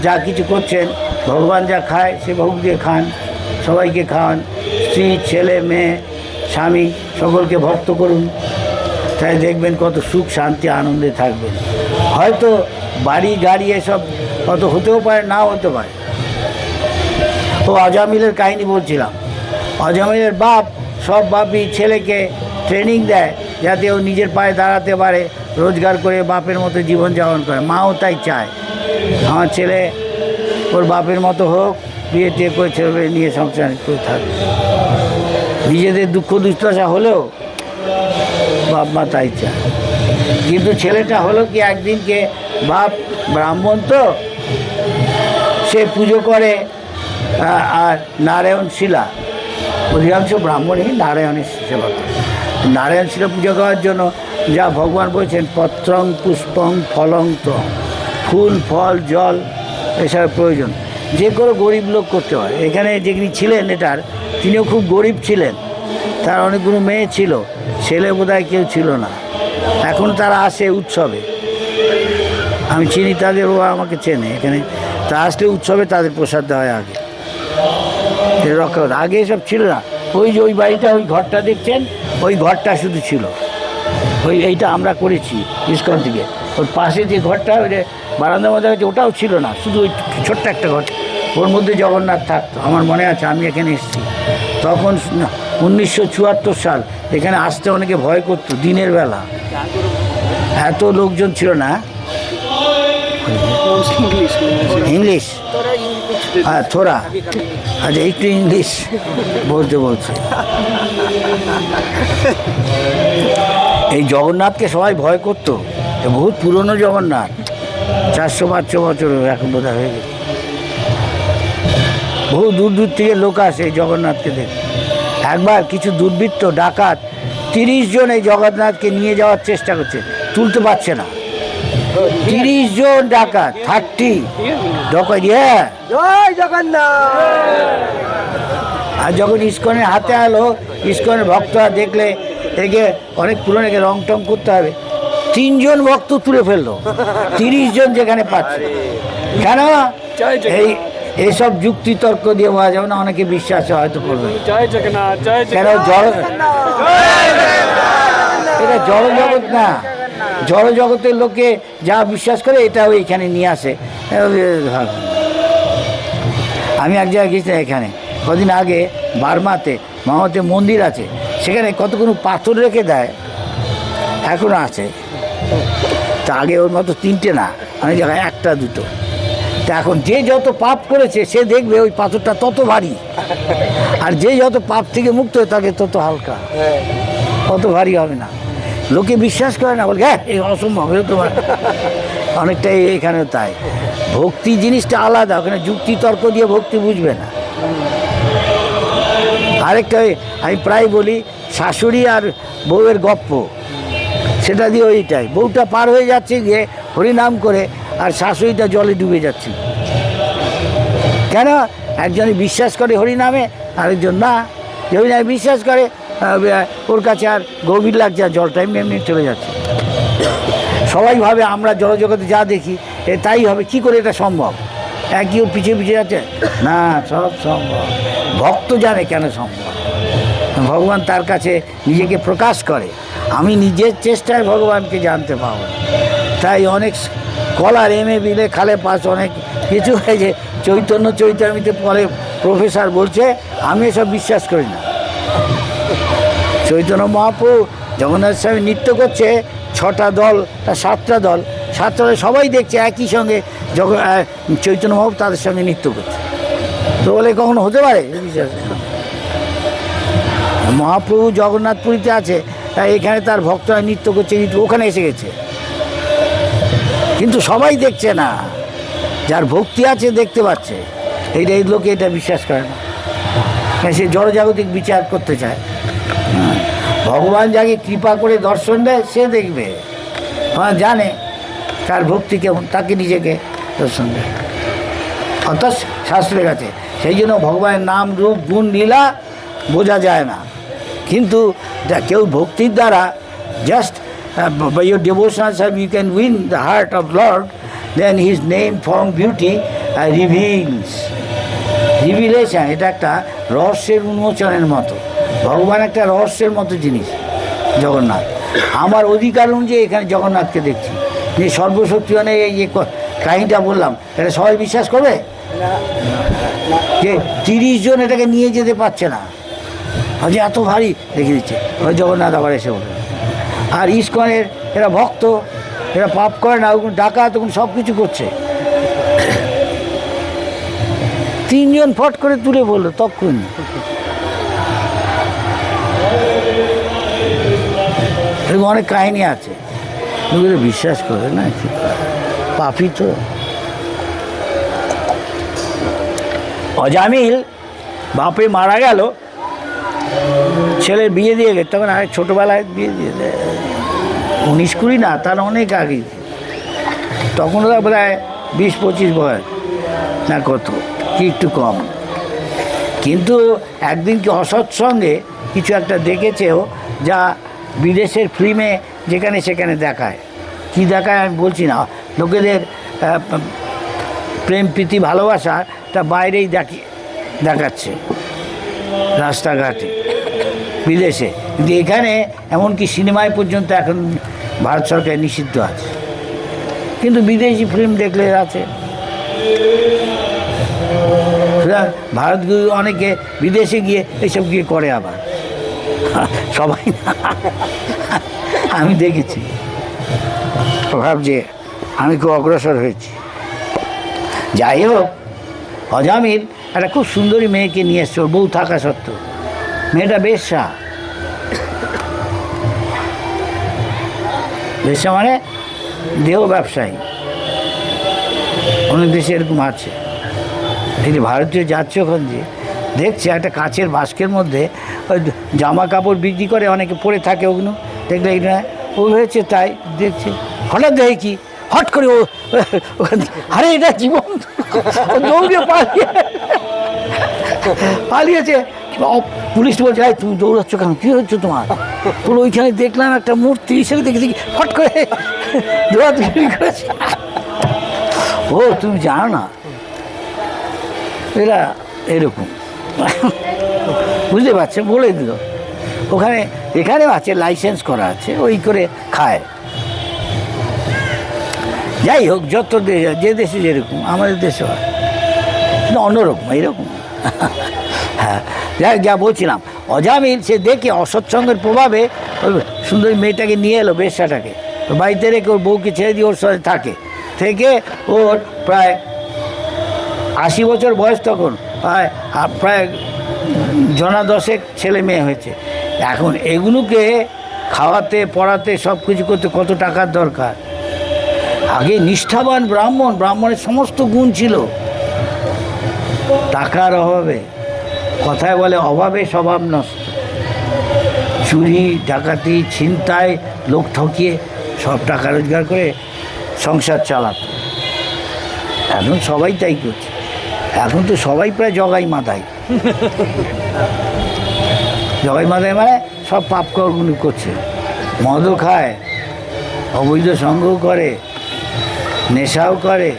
যা কিছু করছেন, ভগবান যা খায় সে ভোগ দিয়ে খান, সবাইকে খাওয়ান, স্ত্রী ছেলে মেয়ে স্বামী সকলকে ভক্ত করুন, তাই দেখবেন কত সুখ শান্তি আনন্দে থাকবেন। হয়তো বাড়ি গাড়ি এসব কত হতেও পারে, নাও হতে পারে। ও অজামিলের কাহিনী বলছিলাম। অজামিলের বাপ, সব বাপই ছেলেকে ট্রেনিং দেয় যাতে ও নিজের পায়ে দাঁড়াতে পারে, রোজগার করে বাপের মতো জীবনযাপন করে। মাও তাই চায় আমার ছেলে ওর বাপের মতো হোক, বিয়ে টিয়ে করে ছেলে নিয়ে সংসার করে থাকবে। নিজেদের দুঃখ দুর্দশা হলেও বাপ মা তাই চায়। কিন্তু ছেলেটা হলো কি, একদিনকে বাপ ব্রাহ্মণ তো সে পুজো করে, আর নারায়ণ শিলা, অধিকাংশ ব্রাহ্মণই নারায়ণের সেবা করে। নারায়ণ শিলা পুজো করার জন্য যা ভগবান বলছেন, পত্রং পুষ্পং ফলং ত, ফুল ফল জল এসবের প্রয়োজন যে কোনো গরিব লোক করতে হয়। এখানে যিনি ছিলেন এটার, তিনিও খুব গরিব ছিলেন, তার অনেকগুলো মেয়ে ছিল, ছেলে বোধহয় কেউ ছিল না। এখন তারা আসে উৎসবে, আমি চিনি তাদের, ও আমাকে চেনে। এখানে তা আসলে উৎসবে তাদের প্রসাদ দেওয়া হয় আগে, রক্ষা। আগে এসব ছিল না। ওই যে ওই বাড়িটা, ওই ঘরটা দেখছেন, ওই ঘরটা শুধু ছিল। এইটা আমরা করেছি ইস্কন থেকে। ওর পাশে যে ঘরটা, ওই যে বারান্দার মধ্যে আছে, ওটাও ছিল না, শুধু ওই ছোট্ট একটা ঘর, ওর মধ্যে জগন্নাথ থাকতো। আমার মনে আছে আমি এখানে এসেছি তখন 1974 সাল। এখানে আসতে অনেকে ভয় করতো দিনের বেলা, এত লোকজন ছিল না। ইংলিশ, হ্যাঁ থোড়া, আচ্ছা একটু ইংলিশ বলতে। এই জগন্নাথকে সবাই ভয় করতো, বহুত পুরনো জগন্নাথ, 400-500 বছর এখন বোধ হয়ে গেছে। বহু দূর দূর থেকে লোক আসে এই জগন্নাথকে দেখে। একবার কিছু দুর্বৃত্ত ডাকাত 30 জন এই জগন্নাথকে নিয়ে যাওয়ার চেষ্টা করছে, তুলতে পারছে না। 30 জন ডাকাত, 30 জয় জগন্নাথ। আর যখন ইস্কনের হাতে আলো, ইস্কনের ভক্তরা দেখলে একে অনেক পুরনো, একে রং টং করতে হবে, 3 জন ভক্ত তুলে ফেললো, 30 জন যেখানে পাচ্ছে। কেন? এইসব যুক্তি তর্ক দিয়ে বলা যাবে না, অনেকে বিশ্বাসে হয়তো করবে। কেন? এটা জড় জগৎ না, জড় জগতের লোকে যা বিশ্বাস করে এটাও এখানে নিয়ে আসে। আমি এক জায়গায় গেছিলাম, এখানে কদিন আগে বার্মাতে মামাতে মন্দির আছে, সেখানে কতগুলো পাথর রেখে দেয়, এখনো আছে। তা আগে ওর মতো 3টে না, অনেক জায়গায় 1-2। তা এখন যে যত পাপ করেছে সে দেখবে ওই পাথরটা তত ভারী, আর যে যত পাপ থেকে মুক্ত হয় তাকে তত হালকা, অত ভারী হবে না। লোকে বিশ্বাস করে না, বলে হ্যাঁ এই অসম্ভব, এ তোমার অনেকটাই এখানেও তাই। ভক্তি জিনিসটা আলাদা, ওখানে যুক্তি তর্ক দিয়ে ভক্তি বুঝবে না। আরেকটা আমি প্রায় বলি, শাশুড়ি আর বউয়ের গপ্প, সেটা দিয়ে ওইটাই, বউটা পার হয়ে যাচ্ছে গিয়ে হরিনাম করে, আর শাশুড়িটা জলে ডুবে যাচ্ছে। কেন? একজনে বিশ্বাস করে হরিনামে, আরেকজন না। যে হরিনামে বিশ্বাস করে ওর কাছে আর গভীর লাগছে, আর জলটা এমনি এমনি চলে যাচ্ছে। সবাই ভাবে আমরা জড়জগতে যা দেখি তাই হবে, কি করে এটা সম্ভব? একই ওর পিছিয়ে পিছিয়ে যাচ্ছে না, সব সম্ভব। ভক্ত জানে কেন সম্ভব। ভগবান তার কাছে নিজেকে প্রকাশ করে। আমি নিজের চেষ্টায় ভগবানকে জানতে পাবো। তাই অনেক স্কলার MA বিলে খালে পাস অনেক কিছু হয়েছে। চৈতন্য চৈতামিতে পরে প্রফেসর বলছে, আমি এসব বিশ্বাস করি না। চৈতন্য মহাপ্রভু জগন্নাথ স্বামী নৃত্য করছে, 6টা দল, 7টা দল, 7টা দলে সবাই দেখছে একই সঙ্গে চৈতন্য মহাপ্রভু তাদের সঙ্গে নৃত্য করছে। তো বলে কখনো হতে পারে? বিশ্বাস মহাপ্রভু জগন্নাথপুরীতে আছে, এখানে তার ভক্তরা নৃত্য করছে, ওখানে এসে গেছে, কিন্তু সবাই দেখছে না। যার ভক্তি আছে দেখতে পাচ্ছে। এই লোকে এটা বিশ্বাস করে না, সে জড়জাগতিক বিচার করতে চায়। ভগবান যাকে কৃপা করে দর্শন দেয় সে দেখবে, জানে তার ভক্তি কেমন, তাকে নিজেকে দর্শন দেয়। অর্থাৎ শাস্ত্রের কাছে সেই জন্য ভগবানের নাম রূপ গুণ লীলা বোঝা যায় না। কিন্তু কেউ ভক্তির দ্বারা just by your devotional service you can win the heart of Lord, then his name, form, beauty reveals. Revelation, এটা একটা রহস্যের উন্মোচনের মতো। ভগবান একটা রহস্যের মতো জিনিস জগন্নাথ। আমার অধিকার অনুযায়ী এখানে জগন্নাথকে দেখছি, যে সর্বশক্তিমানে এই যে কাহিনীটা বললাম, এটা সবাই বিশ্বাস করবে? যে 30 জন এটাকে নিয়ে যেতে পারছে না, যে এত ভারী রেখে দিচ্ছে। ওই জগন্নাথ আবার এসে বলে। আর ইস্কনের এরা ভক্ত, এরা পাপ করে না, ওগুলো ডাকাত, তখন সব কিছু করছে। 3 জন ফট করে তুলে বললো তখন। এরকম অনেক কাহিনী আছে, ওগুলো বিশ্বাস করে না, পাপি তো। অজামিল বাপে মারা গেল, ছেলের বিয়ে দিয়ে গেছে, তখন আরেক ছোটোবেলায় বিয়ে দিয়ে দেয়, 19-20 না, তার অনেক আগে। তখন ওরা বোধ হয় 20-25 বয়স না, কত কি একটু কম। কিন্তু একদিন কি অসৎসঙ্গে কিছু একটা দেখেছেও, যা বিদেশের ফিল্মে যেখানে সেখানে দেখায়। কি দেখায় আমি বলছি না, লোকেদের প্রেম প্রীতি ভালোবাসাটা বাইরেই দেখাচ্ছে রাস্তাঘাটে বিদেশে, কিন্তু এখানে এমনকি সিনেমায় পর্যন্ত এখন ভারত সরকার নিষিদ্ধ আছে, কিন্তু বিদেশি ফিল্ম দেখলে আছে। ভারত অনেকে বিদেশে গিয়ে এসব গিয়ে করে, আবার সবাই না, আমি দেখেছি। ভাবছে আমি খুব অগ্রসর হয়েছি। যাই হোক, অজামিল একটা খুব সুন্দরী মেয়েকে নিয়ে এসছে, ওর বউ থাকা সত্ত্বেও। মেয়েটা বেশ্যা, বেশ্যা মানে দেহ ব্যবসায়ী, অনেক দেশে এরকম আছে। এই যে ভারতীয় যাচ্ছে, ওখান দিয়ে দেখছে একটা কাচের বাস্কের মধ্যে ওই জামা কাপড় বিক্রি করে, অনেকে পরে থাকে, ওগুলো দেখলে এটা ও হয়েছে, তাই দেখছে। হঠাৎ দেখে কি, হট করে ও আরে এটা জীবন, দৌড়ে পালিয়েছে। পুলিশ বলছে, তুমি দৌড়াচ্ছ কেন, কী হচ্ছে তোমার? তোর ওইখানে দেখলাম একটা মূর্তি, সেটা দেখেছি, হট করে দৌড়াদৌড়ি করেছে। ও তুমি জানো না, এরা এরকম, বুঝতে পারছে, বলে দিল। ওখানে এখানেও আছে, লাইসেন্স করা আছে, ওই করে খায়। যাই হোক, যত দেশ, যে দেশে যেরকম, আমাদের দেশে হয় অন্যরকম, এইরকম। হ্যাঁ, যাই যা বলছিলাম, অজামিল সে দেখে অসৎসঙ্গের প্রভাবে ওই সুন্দরী মেয়েটাকে নিয়ে এলো, বেশ্যাটাকে বাড়িতে রেখে ওর বউকে ছেড়ে দিয়ে ওর সাথে থেকে ওর প্রায় 80 বছর বয়স, তখন প্রায় জনা দশেক ছেলে মেয়ে হয়েছে। এখন এগুলোকে খাওয়াতে পড়াতে সব কিছু করতে কত টাকার দরকার। আগে নিষ্ঠাবান ব্রাহ্মণ, ব্রাহ্মণের সমস্ত গুণ ছিল। টাকার অভাবে, কথায় বলে অভাবে স্বভাব নষ্ট, চুরি ডাকাতি ছিনতাই লোক ঠকিয়ে সব টাকা রোজগার করে সংসার চালাতো। এখন সবাই তাই করছে। এখন তো সবাই প্রায় জগাই মাথায়। জগাই মাথায় মানে সব পাপ কর্মগুলো করছে, মদও খায়, অবৈধ সঙ্গও করে, নেশাও করে,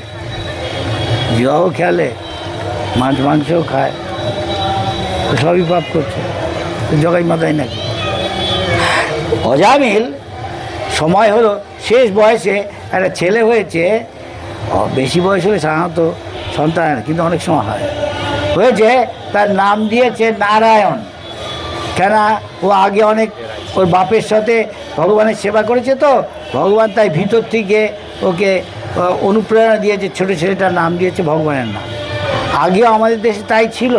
জুয়াও খেলে, মাছ মাংসও খায়, তো সবই পাপ করছে। জগাই মাথায় নাকি অজামিল সময় হলো, শেষ বয়সে একটা ছেলে হয়েছে। বেশি বয়স হলে সাধারণত সন্তান, কিন্তু অনেক সময় হয়েছে, তার নাম দিয়েছে নারায়ণ। কেন? ও আগে অনেক ওর বাপের সাথে ভগবানের সেবা করেছে, তো ভগবান তাই ভিতর থেকে ওকে অনুপ্রেরণা দিয়েছে, ছোটো ছেলেটার নাম দিয়েছে ভগবানের নাম। আগেও আমাদের দেশে তাই ছিল,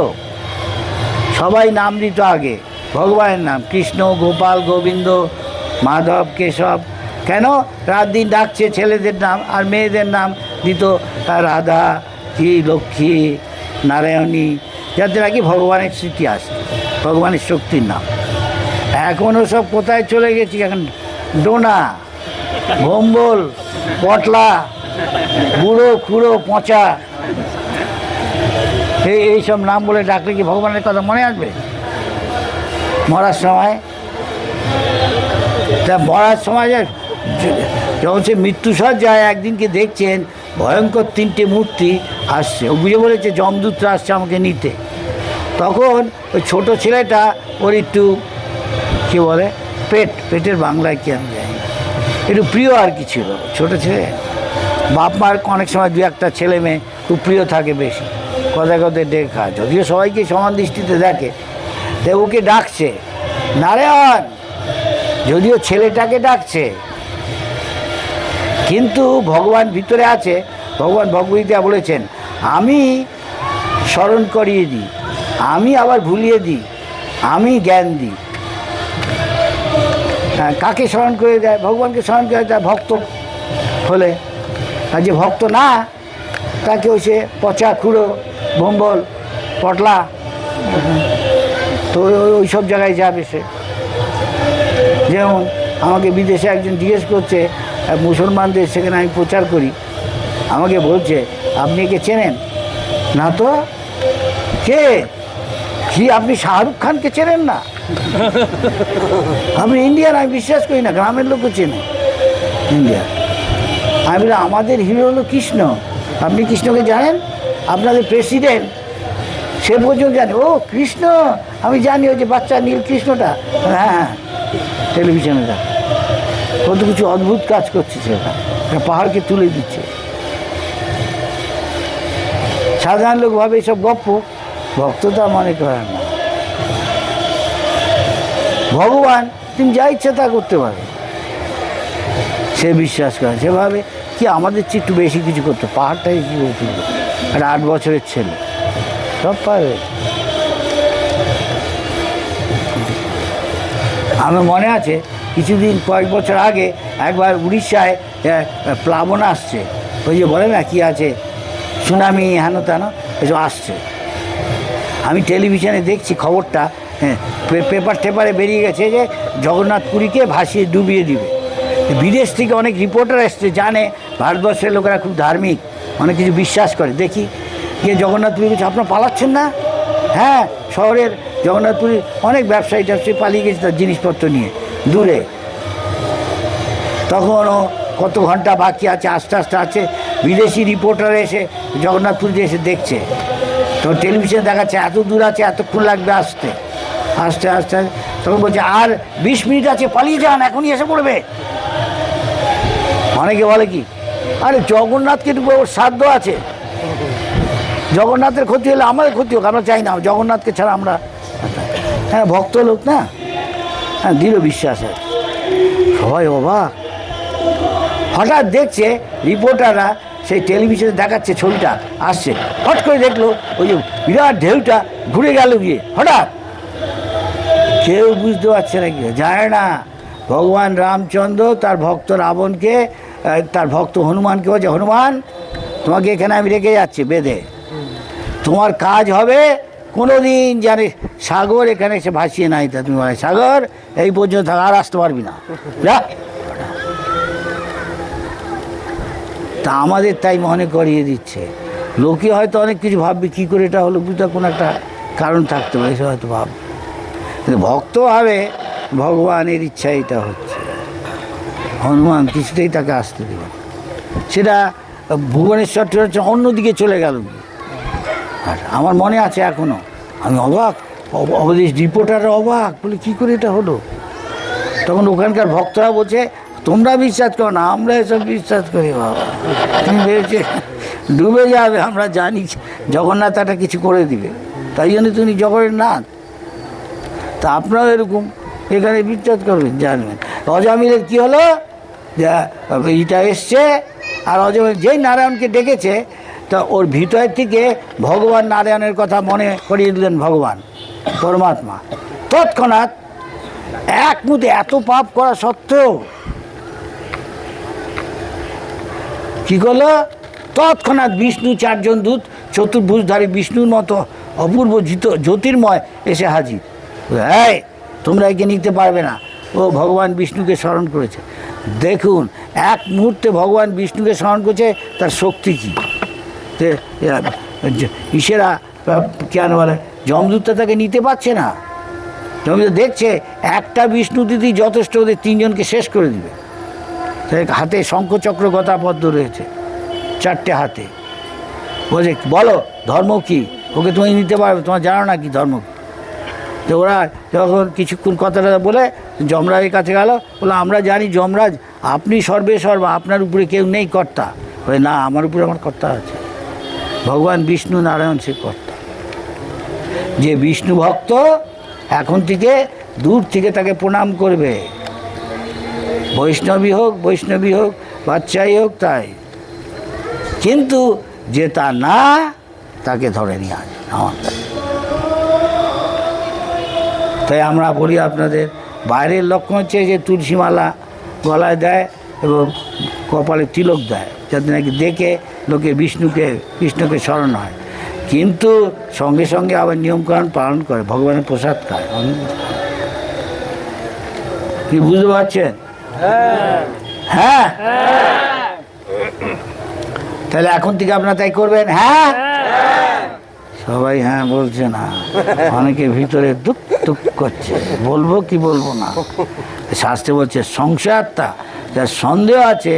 সবাই নাম দিত আগে ভগবানের নাম, কৃষ্ণ, গোপাল, গোবিন্দ, মাধব, কেশব। কেন? রাত দিন ডাকছে ছেলেদের নাম, আর মেয়েদের নাম দিত রাধা, কি লক্ষ্মী, নারায়ণী, যাতে নাকি ভগবানের স্মৃতি আসে, ভগবানের শক্তির নাম। এখনও সব কোথায় চলে গেছি, এখন ডোনা, ভম্বল, পটলা, বুড়ো খুঁড়ো পচা, এইসব নাম বলে ডাকলে কি ভগবানের কথা মনে আসবে? মরার সময়, তা মরার সময় যখন সে মৃত্যুসজ্জায় একদিনকে দেখছেন ভয়ঙ্কর 3টে মূর্তি আসছে, ও বুঝে বলেছে যমদূতরা আসছে আমাকে নিতে। তখন ওই ছোটো ছেলেটা ওর একটু কী বলে পেটের বাংলায় কি আমি জানি, একটু প্রিয় আর কি ছিল ছোটো ছেলে। বাপ মার অনেক সময় 2-1টা ছেলে মেয়ে খুব প্রিয় থাকে বেশি, কথায় কথায় ডেকে খায়, যদিও সবাইকে সমান দৃষ্টিতে দেখে। তো ওকে ডাকছে নারায়ণ, যদিও ছেলেটাকে ডাকছে, কিন্তু ভগবান ভিতরে আছে। ভগবান ভগবদ্গীতা বলেছেন আমি স্মরণ করিয়ে দিই, আমি আবার ভুলিয়ে দিই, আমি জ্ঞান দিই। কাকে স্মরণ করে দেয়? ভগবানকে স্মরণ করে দেয় ভক্ত হলে। আর যে ভক্ত না, তাকে ওই সে পচা খুঁড়ো, ভম্বল, পটলা, তো ওই সব জায়গায় যাবে সে। যেমন আমাকে বিদেশে একজন জিজ্ঞেস করছে, মুসলমানদের সেখানে আমি প্রচার করি, আমাকে বলছে আপনি একে চেনেন? না তো। কে? কি আপনি শাহরুখ খানকে চেনেন না? আপনি ইন্ডিয়ান? আমি বিশ্বাস করি না, গ্রামের লোকও চেনে ইন্ডিয়া। আমি বলি আমাদের হিরো হলো কৃষ্ণ, আপনি কৃষ্ণকে জানেন? আপনাদের প্রেসিডেন্ট সে পর্যন্ত জানে। ও কৃষ্ণ, আমি জানি ওই যে বাচ্চা নীল কৃষ্ণটা, হ্যাঁ টেলিভিশনে দেখ, কত কিছু অদ্ভুত কাজ করছে সেটা, পাহাড়কে তুলে দিচ্ছে। সাধারণ লোক ভাবে এইসব গপ্প, ভক্ততা মনে করেন না। ভগবান তুমি যা ইচ্ছা তা করতে পারো, সে বিশ্বাস করে। সেভাবে কি আমাদের চেয়ে একটু বেশি কিছু করতো, পাহাড়টাই কি করতে, একটা 8 বছরের ছেলে সব পারে। আমার মনে আছে কিছুদিন কয়েক বছর আগে একবার উড়িষ্যায় প্লাবন আসছে, ওই যে বলে না কি আছে সুনামি হেন তেন এসব আসছে। আমি টেলিভিশনে দেখছি খবরটা, পেপার টেপারে বেরিয়ে গেছে যে জগন্নাথ পুরীকে ভাসিয়ে ডুবিয়ে দিবে। বিদেশ থেকে অনেক রিপোর্টার এসছে, জানে ভারতবর্ষের লোকেরা খুব ধার্মিক, অনেক কিছু বিশ্বাস করে। দেখি গিয়ে জগন্নাথ পুরী গেছে, আপনারা পালাচ্ছেন না? হ্যাঁ, শহরের জগন্নাথ পুরী অনেক ব্যবসায়ী পালিয়ে গেছে তার জিনিসপত্র নিয়ে দূরে। তখনও কত ঘন্টা বাকি আছে, আস্তে আস্তে আছে। বিদেশি রিপোর্টার এসে জগন্নাথপুরীতে এসে দেখছে, তো টেলিভিশনে দেখাচ্ছে এত দূর আছে, এতক্ষণ লাগবে আসতে। আস্তে আস্তে তখন বলছে আর 20 মিনিট আছে, পালিয়ে যান, এখনই এসে পড়বে। অনেকে বলে কি, আরে জগন্নাথকে একটু ওর সাধ্য আছে, জগন্নাথের ক্ষতি হলে আমাদের ক্ষতি হোক, আমরা চাই না, জগন্নাথকে ছাড়া আমরা। হ্যাঁ, ভক্ত লোক না, হ্যাঁ দৃঢ় বিশ্বাস আছে। সবাই অবাক, হঠাৎ দেখছে রিপোর্টাররা সেই টেলিভিশনে দেখাচ্ছে ছবিটা আসছে, হট করে দেখলো ওই যে বিরাট ঢেউটা ঘুরে গেল গিয়ে হঠাৎ, কেউ বুঝতে পারছে না, কি জানে না। ভগবান রামচন্দ্র তার ভক্ত রাবণকে, তার ভক্ত হনুমানকে বলছে, হনুমান তোমাকে এখানে আমি রেখে যাচ্ছি বেঁধে, তোমার কাজ হবে কোনোদিন জানে সাগর এখানে এসে ভাসিয়ে নাই, তা তুমি বলে সাগর এই পর্যন্ত থাক, আর আসতে পারবি না, যা। তা আমাদের তাই মনে করিয়ে দিচ্ছে। লোকে হয়তো অনেক কিছু ভাববে, কী করে এটা হলো, বুঝতে কোনো একটা কারণ থাকতে পারে, সে হয়তো ভাববে, কিন্তু ভক্ত ভাবে ভগবানের ইচ্ছা এটা হচ্ছে। হনুমান কিছুতেই তাকে আসতে দিল, সেটা ভুবনেশ্বর হচ্ছে অন্যদিকে চলে গেল। আর আমার মনে আছে এখনও, আমি অবাক, অবদেশ রিপোর্টাররা অবাক, বলে কী করে এটা হলো। তখন ওখানকার ভক্তরা বলছে, তোমরা বিশ্বাস করো না, আমরা এসব বিশ্বাস করি বাবা, তুমি ভেবেছে ডুবে যাবে, আমরা জানি জগন্নাথ একটা কিছু করে দিবে, তাই জন্য তুমি জগন্নাথ। তা আপনারাও এরকম এখানে বিশ্বাস করবেন, জানবেন। অজামিলের কী হলো, যে এইটা এসছে, আর অজামিল যেই নারায়ণকে ডেকেছে, তা ওর ভিতর থেকে ভগবান নারায়ণের কথা মনে করিয়ে দিলেন ভগবান পরমাত্মা। তৎক্ষণাৎ এক মুহূর্তে এত পাপ করা সত্ত্বেও কী করলো, তৎক্ষণাৎ বিষ্ণু চারজন দূত চতুর্ভুজধারী বিষ্ণুর মতো অপূর্ব জ্যোতির্ময় এসে হাজির। এই তোমরা একে নিতে পারবে না, ও ভগবান বিষ্ণুকে স্মরণ করেছে। দেখুন এক মুহূর্তে ভগবান বিষ্ণুকে স্মরণ করছে, তার শক্তি কী। ইসেরা কেন বলে, যমদূতটা তাকে নিতে পারছে না। যমদূত দেখছে একটা বিষ্ণু দিদি যথেষ্ট, ওদের তিনজনকে শেষ করে দিবে। হাতে শঙ্খচক্র গদাপদ্ম রয়েছে, চারটে হাতে। বলছে বলো ধর্ম কি, ওকে তুমি নিতে পারবে, তোমার জানো না কি ধর্ম। তো ওরা যখন কিছুক্ষণ কথাটা বলে যমরাজের কাছে গেল, বলে আমরা জানি যমরাজ আপনি সর্বে সর্বা, আপনার উপরে কেউ নেই কর্তা। বলে না, আমার উপরে আমার কর্তা আছে, ভগবান বিষ্ণু নারায়ণ সে কর্তা। যে বিষ্ণু ভক্ত এখন থেকে দূর থেকে তাকে প্রণাম করবে, বৈষ্ণবী হোক বাচ্চাই হোক, তাই। কিন্তু যে তা না, তাকে ধরে নিয়ে আসে আমার। তাই আমরা বলি আপনাদের, বাইরের লক্ষণ হচ্ছে যে তুলসীমালা গলায় দেয় এবং কপালে তিলক দেয়, যাতে নাকি দেখে লোকে কৃষ্ণকে স্মরণ হয়, কিন্তু সঙ্গে সঙ্গে আবার নিয়মকানুন পালন করে, ভগবানের প্রসাদ খায়। কি বুঝতে পারছেন? হ্যাঁ, তাহলে এখন থেকে আপনারা তাই করবেন? হ্যাঁ, সবাই হ্যাঁ বলছে না, অনেকে ভিতরে দুঃখ দুঃখ করছে, বলবো কি বলবো না। শাস্ত্রে বলছে সংশয়াত্মা, যার সন্দেহ আছে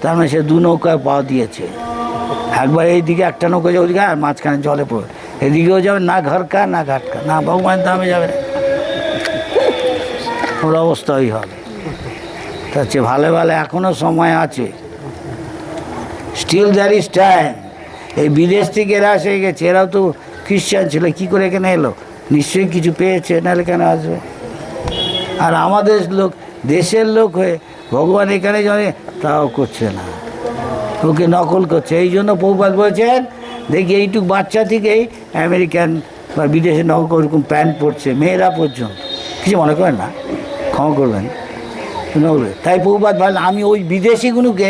তার মানে সে দু নৌকায় পা দিয়েছে, একবার এইদিকে একটা নৌকা যাবে ওদিকে, আর মাঝখানে জলে পড়ে, এদিকেও যাবে না, ঘরকা না ঘাটকা, না ভগবান ধামে যাবে, ওর অবস্থা ওই হবে। তার চেয়ে ভালো এখনও সময় আছে, স্টিল দ্যার ইজ টাইম। এই বিদেশ থেকে এরা এসে গেছে, এরাও তো খ্রিস্টান ছিল, কী করে এখানে এলো? নিশ্চয়ই কিছু পেয়েছে, নাহলে কেন আসবে? আর আমাদের লোক, দেশের লোক হয়ে ভগবান এখানে জানে তাও করছে না, ওকে নকল করছে। এই জন্য প্রভুপাদ বলছেন, দেখি এইটুকু বাচ্চা থেকেই আমেরিকান বা বিদেশে নকল ওরকম প্যান্ট পরছে, মেয়েরা পর্যন্ত। কিছু মনে করেন না, ক্ষমা করবেন। তাই প্রভুপাদ ভাবলেন আমি ওই বিদেশিগুলোকে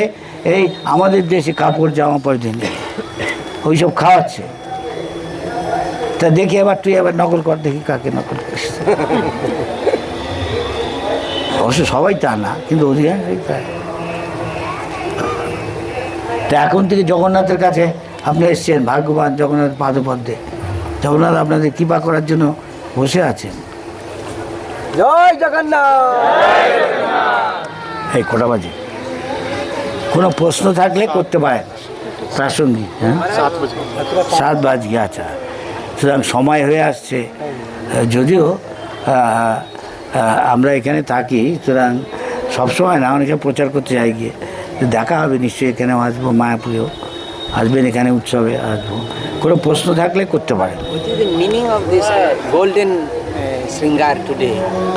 এই আমাদের দেশে কাপড় জামা পরে দিলে ওই সব খাওয়াচ্ছে, তা দেখি এবার তুই এবার নকল কর, দেখি কাকে নকল করিস। অবশ্য সবাই তা না, কিন্তু অধিকাংশই তাই। তা এখন থেকে জগন্নাথের কাছে আপনি এসছেন, ভাগ্যবান জগন্নাথ পাদপদ্মে, জগন্নাথ আপনাদের কৃপা করার জন্য বসে আছেন। জয় জগন্নাথ। এই কটা বাজে? কোনো প্রশ্ন থাকলে করতে পারেন প্রাসঙ্গিক। হ্যাঁ, 7 বাজে। আচ্ছা, সুতরাং সময় হয়ে আসছে, যদিও আমরা এখানে থাকি, সুতরাং সবসময় না, অনেকে প্রচার করতে যাই গিয়ে, দেখা হবে নিশ্চয়ই, এখানেও আসবো, মায়াপুরেও আসবেন, এখানে উৎসবে আসবো। কোনো প্রশ্ন থাকলে করতে পারেন। মিনিং অফ দিস গোল্ডেন শৃঙ্গার টুডে?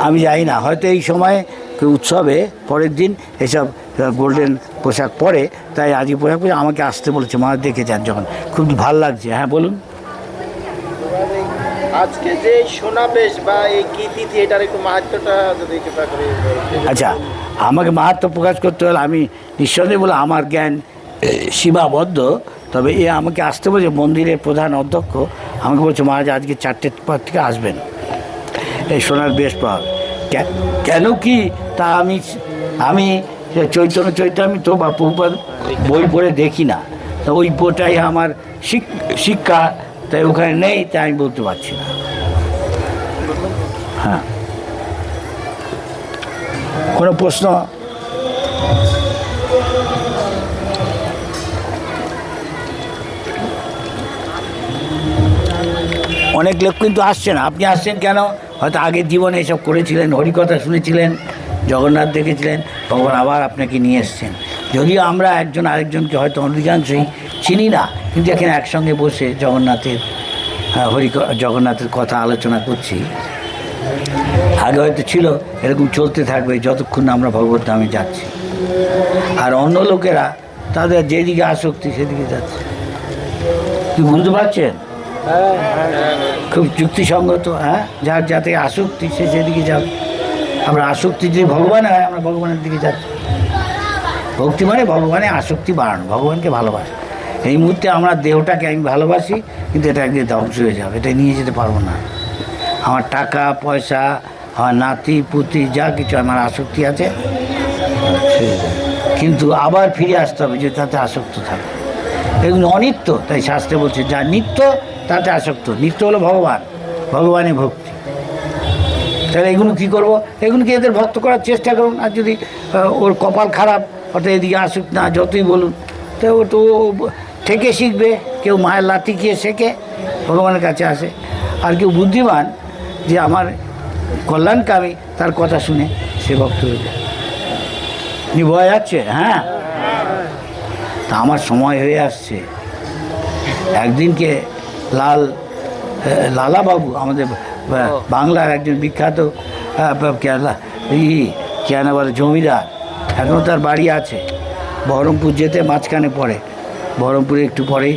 আমি জানি না, হয়তো এই সময় কেউ উৎসবে পরের দিন এসব গোল্ডেন পোশাক পরে, তাই আজকে পোশাক পরে আমাকে আসতে বলেছে, মা দেখে যান যখন, খুব ভালো লাগছে। হ্যাঁ বলুন। আজকে যে সমাবেশ বা এই কি তিথি, এটার একটু মাহাত্ম্যটা যদি কৃপা করে বলেন। আচ্ছা, আমাকে মাহাত্ম্য প্রকাশ করতে হলে আমি নিঃসন্দেহে বলে আমার জ্ঞান সীমাবদ্ধ, তবে এ আমাকে আসতে বলছে, মন্দিরের প্রধান অধ্যক্ষ আমাকে বলছে মহারাজ আজকে 4টের পর থেকে আসবেন, এই সোনার বেশ পাওয়া। কেন কি তা আমি চৈতন্য চৈতামি তো বা প্রভুপাদ বই পড়ে দেখি না, তো ওই বইটাই আমার শিক্ষা, তাই ওখানে নেই, তাই আমি বলতে পারছি না। হ্যাঁ, কোনো প্রশ্ন? অনেক লোক কিন্তু আসছে না। আপনি আসছেন কেন? হয়তো আগের জীবনে এসব করেছিলেন, হরিকথা শুনেছিলেন, জগন্নাথ দেখেছিলেন, ভগবান আবার আপনাকে নিয়ে এসছেন। যদিও আমরা একজন আরেকজনকে হয়তো অধিকাংশই চিনি না, কিন্তু এখানে একসঙ্গে বসে জগন্নাথের কথা আলোচনা করছি। আগে হয়তো ছিল, এরকম চলতে থাকবে যতক্ষণ না আমরা ভগবত ধামে যাচ্ছি। আর অন্য লোকেরা তাদের যেদিকে আসক্তি সেদিকে যাচ্ছে। কি বুঝতে পারছেন? খুব যুক্তিসঙ্গত। হ্যাঁ, যার যাতে আসক্তি সে সেদিকে যাবে। আমরা আসক্তি যদি ভগবান হয়, আমরা ভগবানের দিকে যাচ্ছি। ভক্তি মানে ভগবানের আসক্তি বাড়ানো, ভগবানকে ভালোবাসা। এই মুহূর্তে আমরা দেহটাকে আমি ভালোবাসি, কিন্তু এটা একদিন ধ্বংস হয়ে যাবে, এটা নিয়ে যেতে পারবো না। আমার টাকা পয়সা, আমার নাতি পুতি যা কিছু আমার আসক্তি আছে, কিন্তু আবার ফিরে আসতে হবে যে তাতে আসক্ত থাকে। এগুলো অনিত্য, তাই শাস্ত্রে বলছে যা নিত্য তাতে আসক্ত। নিত্য হলো ভগবান, ভগবানের ভক্তি। তাহলে এগুলো কী করবো? এগুলোকে এদের ভক্ত করার চেষ্টা করুন। আর যদি ওর কপাল খারাপ, অর্থাৎ এদিকে আসুক না, যতই বলুন, তো ও তো থেকে শিখবে। কেউ মায়ের লাঠি খেয়ে শেখে, ভগবানের কাছে আসে। আর কেউ বুদ্ধিমান যে আমার কল্যাণকামী, তার কথা শুনে সে ভক্ত হয়ে যায়। বোঝা যাচ্ছে? হ্যাঁ, তা আমার সময় হয়ে আসছে। একদিনকে লালাবাবু, আমাদের বাংলার একজন বিখ্যাত কেন বলে জমিদার, এখনও তার বাড়ি আছে বহরমপুর যেতে মাঝখানে পড়ে, বহরমপুরে একটু পরেই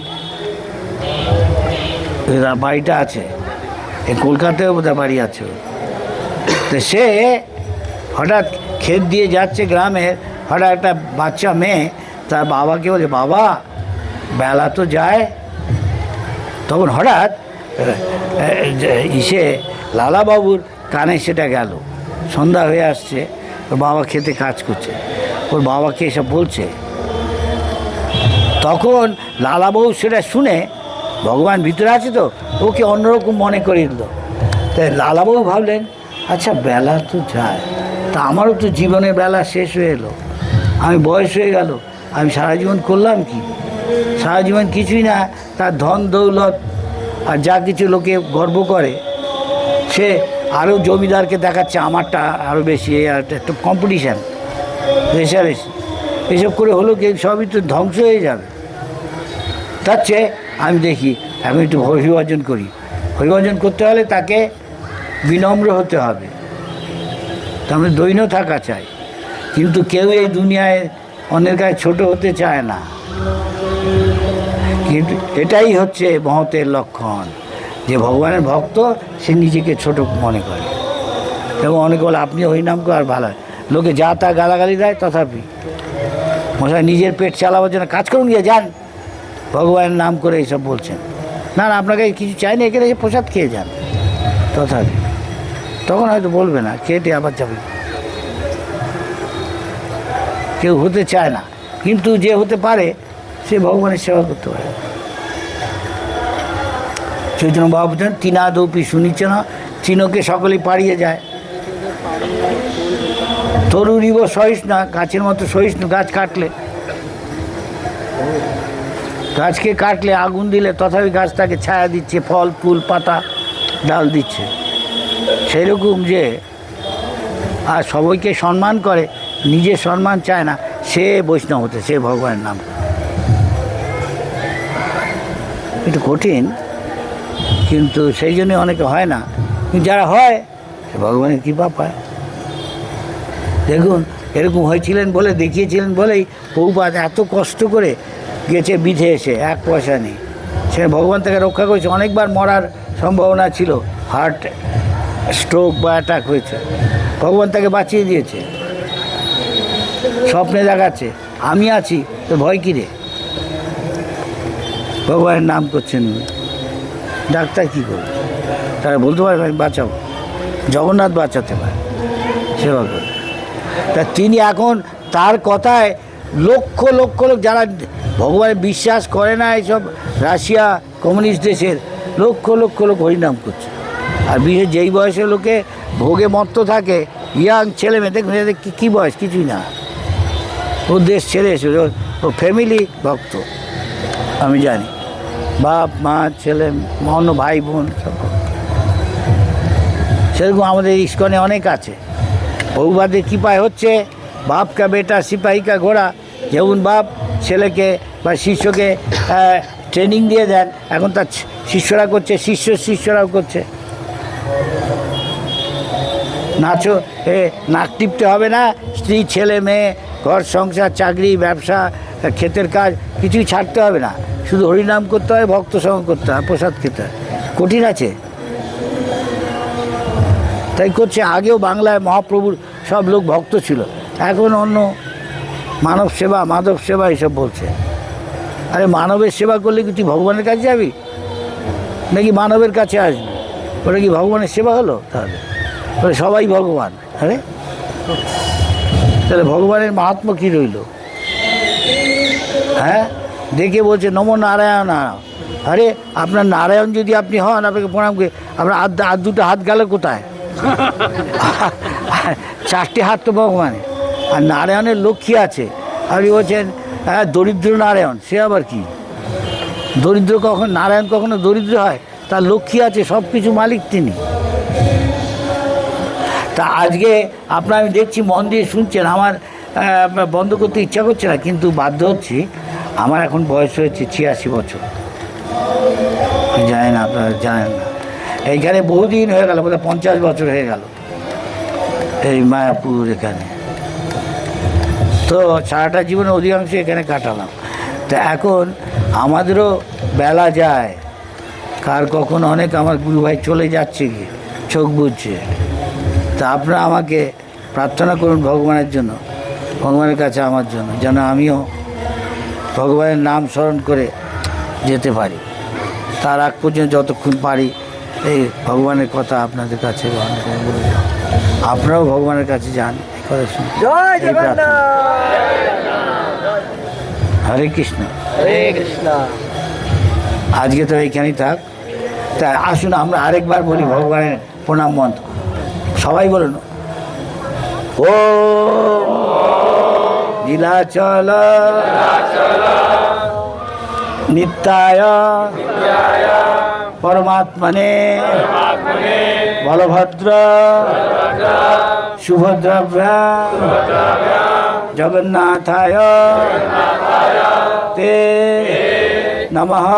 বাড়িটা আছে। এই কলকাতায়ও বোধহয় বাড়ি আছে। তো সে হঠাৎ ক্ষেত দিয়ে যাচ্ছে গ্রামের, হঠাৎ একটা বাচ্চা মেয়ে তার বাবাকে বলে, বাবা বেলা তো যায়। তখন হঠাৎ লালাবাবুর কানে সেটা গেল, সন্ধ্যা হয়ে আসছে, ওর বাবা খেতে কাজ করছে, ওর বাবাকে এসব বলছে। তখন লালাবাবু সেটা শুনে, ভগবান ভিতরে আছে তো, ওকে অন্যরকম মনে করে দিল। তাই লালাবাবু ভাবলেন, আচ্ছা বেলা তো যায়, তা আমারও তো জীবনের বেলা শেষ হয়ে এলো, আমি বয়স হয়ে গেল, আমি সারা জীবন করলাম কি? সারা জীবন কিছুই না, তার ধন দৌলত আর যা কিছু লোকে গর্ব করে, সে আরও জমিদারকে দেখাচ্ছে আমারটা আরও বেশি, এই আর একটা কম্পিটিশান, রেষারেষি, এসব করে হলো কি সবই তো ধ্বংস হয়ে যাবে। তার চেয়ে আমি দেখি এখন একটু হরিভজন করি। হরিভজন করতে হলে তাকে বিনম্র হতে হবে, তার দৈন্য থাকা চাই। কিন্তু কেউ এই দুনিয়ায় অন্যের কাছে ছোটো হতে চায় না। কিন্তু এটাই হচ্ছে মহতের লক্ষণ, যে ভগবানের ভক্ত সে নিজেকে ছোট মনে করে। এবং অনেকে বলে আপনি হরিনাম করে আর ভালো হয়, লোকে যা তা গালাগালি দেয়, তথাপি মশাই নিজের পেট চালাবার জন্য কাজ করুন, গিয়ে যান, ভগবানের নাম করে এইসব বলছেন। না না, আপনাকে কিছু চাই না, এখানে এসে প্রসাদ খেয়ে যান, তথাপি তখন হয়তো বলবে না, খেটে আবার যাবে। কেউ হতে চায় না, কিন্তু যে হতে পারে সে ভগবানের সেবা করতে পারে। চৈতন্য বাবা বলছেন, তিনাদৌপি শুনিছে না, চিনকে সকলেই পাড়িয়ে যায়। তরুরিব সহিষ্ণু, গাছের মতো সহিষ্ণু। গাছকে কাটলে আগুন দিলে তথাপি গাছ তাকে ছায়া দিচ্ছে, ফল ফুল পাতা ডাল দিচ্ছে। সেরকম যে আর সবাইকে সম্মান করে, নিজের সম্মান চায় না, সে বৈষ্ণব হতে, সে ভগবানের নাম। একটু কঠিন, কিন্তু সেই জন্যে অনেকে হয় না। কিন্তু যারা হয় সে ভগবানের কৃপা পায়। দেখুন এরকম হয়েছিলেন বলে, দেখিয়েছিলেন বলেই প্রভুপাদ এত কষ্ট করে গেছে বিধে এসে, এক পয়সা নেই। সে ভগবান তাকে রক্ষা করেছে। অনেকবার মরার সম্ভাবনা ছিল, হার্ট স্ট্রোক বা অ্যাটাক হয়েছে, ভগবান তাকে বাঁচিয়ে দিয়েছে। স্বপ্নে দেখাচ্ছে আমি আছি, তো ভয় কী রে? ভগবানের নাম করছেন উনি। ডাক্তার কী করবে? তারা বলতে পারবে আমি বাঁচাবো? জগন্নাথ বাঁচাতে পারে, সেবা করে। তা তিনি এখন তার কথায় লক্ষ লক্ষ লোক যারা ভগবানের বিশ্বাস করে না, এইসব রাশিয়া কমিউনিস্ট দেশের লক্ষ লক্ষ লোক হরিনাম করছে। আর বিশেষ যেই বয়সের লোকে ভোগে মত্ত থাকে, ইয়াং ছেলে মেয়ে, দেখুন এদের কী বয়স, কিছুই না, ও দেশ ছেড়ে এসে ও ফ্যামিলি ভক্ত, আমি জানি, বাপ মা ছেলে অন্য ভাই বোন সব। সেরকম আমাদের ইস্কনে অনেক আছে। প্রভুপাদের কৃপায় হচ্ছে বাপ কা বেটা সিপাহী কা ঘোড়া। যেমন বাপ ছেলেকে বা শিষ্যকে ট্রেনিং দিয়ে দেন, এখন তার শিষ্যরা করছে, শিষ্যরাও করছে। নাচো নাক টিপতে হবে না, স্ত্রী ছেলে মেয়ে ঘর সংসার চাকরি ব্যবসা ক্ষেতের কাজ কিছুই ছাড়তে হবে না, শুধু হরিনাম করতে হয়, ভক্ত সঙ্গ করতে হয়, প্রসাদ খেতে হয়। কঠিন আছে? তাই করছে। আগেও বাংলায় মহাপ্রভুর সব লোক ভক্ত ছিল, এখন অন্য মানব সেবা মাধব সেবা এসব বলছে। আরে মানবের সেবা করলে কি তুই ভগবানের কাছে যাবি নাকি মানবের কাছে আসবি? ওটা কি ভগবানের সেবা হলো? তাহলে ওটা সবাই ভগবান। আরে তাহলে ভগবানের মাহাত্ম্য কী রইল? হ্যাঁ, দেখে বলছে নমো নারায়ণ। আরে আপনার নারায়ণ যদি আপনি হন, আপনাকে প্রণাম করে আপনার আর দুটো হাত গেল কোথায়? চারটে হাত তো ভগবানের। আর নারায়ণের লক্ষ্মী আছে, আপনি বলছেন হ্যাঁ দরিদ্র নারায়ণ, সে আবার কি? দরিদ্র নারায়ণ কখনো দরিদ্র হয়? তার লক্ষ্মী আছে, সব কিছু মালিক তিনি। তা আজকে আমি দেখছি মন দিয়ে শুনছেন, আমার বন্ধ করতে ইচ্ছা করছে না, কিন্তু বাধ্য হচ্ছি। আমার এখন বয়স হয়েছে 86 বছর। জানেন, আপনারা জানেন না, এইখানে বহুদিন হয়ে গেল, বোধহয় 50 বছর হয়ে গেল এই মায়াপুর এখানে। তো সারাটা জীবনে অধিকাংশ এখানে কাটালাম। তো এখন আমাদেরও বেলা যায়, কার কখন অনেক আমার গুরু ভাই চলে যাচ্ছে, কি চোখ বুঝছে। তা আপনারা আমাকে প্রার্থনা করুন ভগবানের জন্য, ভগবানের কাছে আমার জন্য, যেন আমিও ভগবানের নাম স্মরণ করে যেতে পারি। তার আগ পর্যন্ত যতক্ষণ পারি এই ভগবানের কথা আপনাদের কাছে বলে যাও। আপনারাও ভগবানের কাছে যান, এই কথা শুনুন। জয় জগন্নাথ। হরে কৃষ্ণ। হরে কৃষ্ণ। আজকে তো এইখানেই থাক। তা আসুন আমরা আরেকবার বলি ভগবানের প্রণাম মন্ত্র, সবাই বলুন। ও নীলাচল নিত্যায় পরমাত্মনে বলভদ্র সুভদ্রাভ্যা জগন্নাথায় তে নমঃ।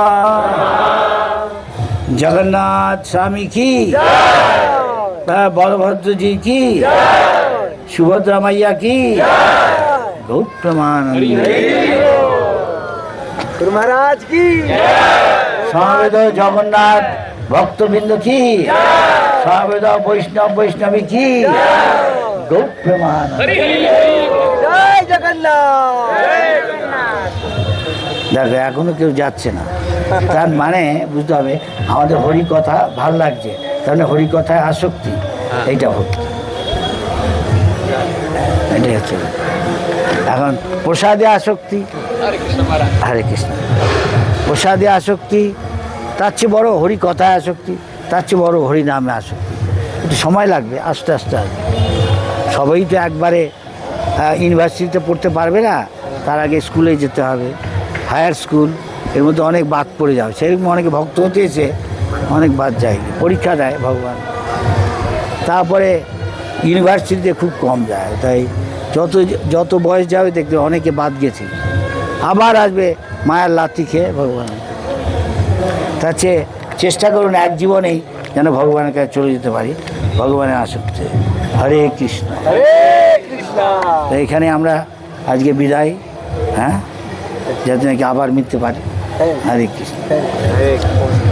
जगन्नाथ स्वामी की, बलभद्र जी की, सुभद्रा मैया की, गौर प्रमानंद। गुरु महाराज की, समवेत जगन्नाथ भक्तबिंद की, समवेत वैष्णवी की, गौर प्रमानंद। जय जगन्नाथ। দেখো এখনো কেউ যাচ্ছে না, তার মানে বুঝতে হবে আমাদের হরি কথা ভাল লাগছে, তার মানে হরি কথায় আসক্তি, এইটা ভক্তি, এটাই হচ্ছে। এখন প্রসাদে আসক্তি, হরে কৃষ্ণ, প্রসাদে আসক্তি, তার চেয়ে বড় হরি কথায় আসক্তি, তার চেয়ে বড় হরি নামে আসক্তি। একটু সময় লাগবে, আস্তে আস্তে আসবে। সবাই তো একবারে ইউনিভার্সিটিতে পড়তে পারবে না, তার আগে স্কুলে যেতে হবে, হায়ার স্কুল, এর মধ্যে অনেক বাদ পড়ে যাবে। সেরকম অনেকে ভক্ত হতে এসে অনেক বাদ যায়, পরীক্ষা দেয় ভগবান, তারপরে ইউনিভার্সিটিতে খুব কম যায়। তাই যত বয়স যাবে দেখবে অনেকে বাদ গেছে, আবার আসবে মায়ের লাথি খেয়ে ভগবান। তার চেয়ে চেষ্টা করুন এক জীবনেই যেন ভগবানের কাছে চলে যেতে পারি, ভগবানের আসক্তি। হরে কৃষ্ণ। হরে কৃষ্ণ। কৃষ্ণ তো এখানে আমরা আজকে বিদায়, হ্যাঁ, যাতে নাকি আবার মিটতে পারে। হরে কৃষ্ণ। হরে কৃষ্ণ।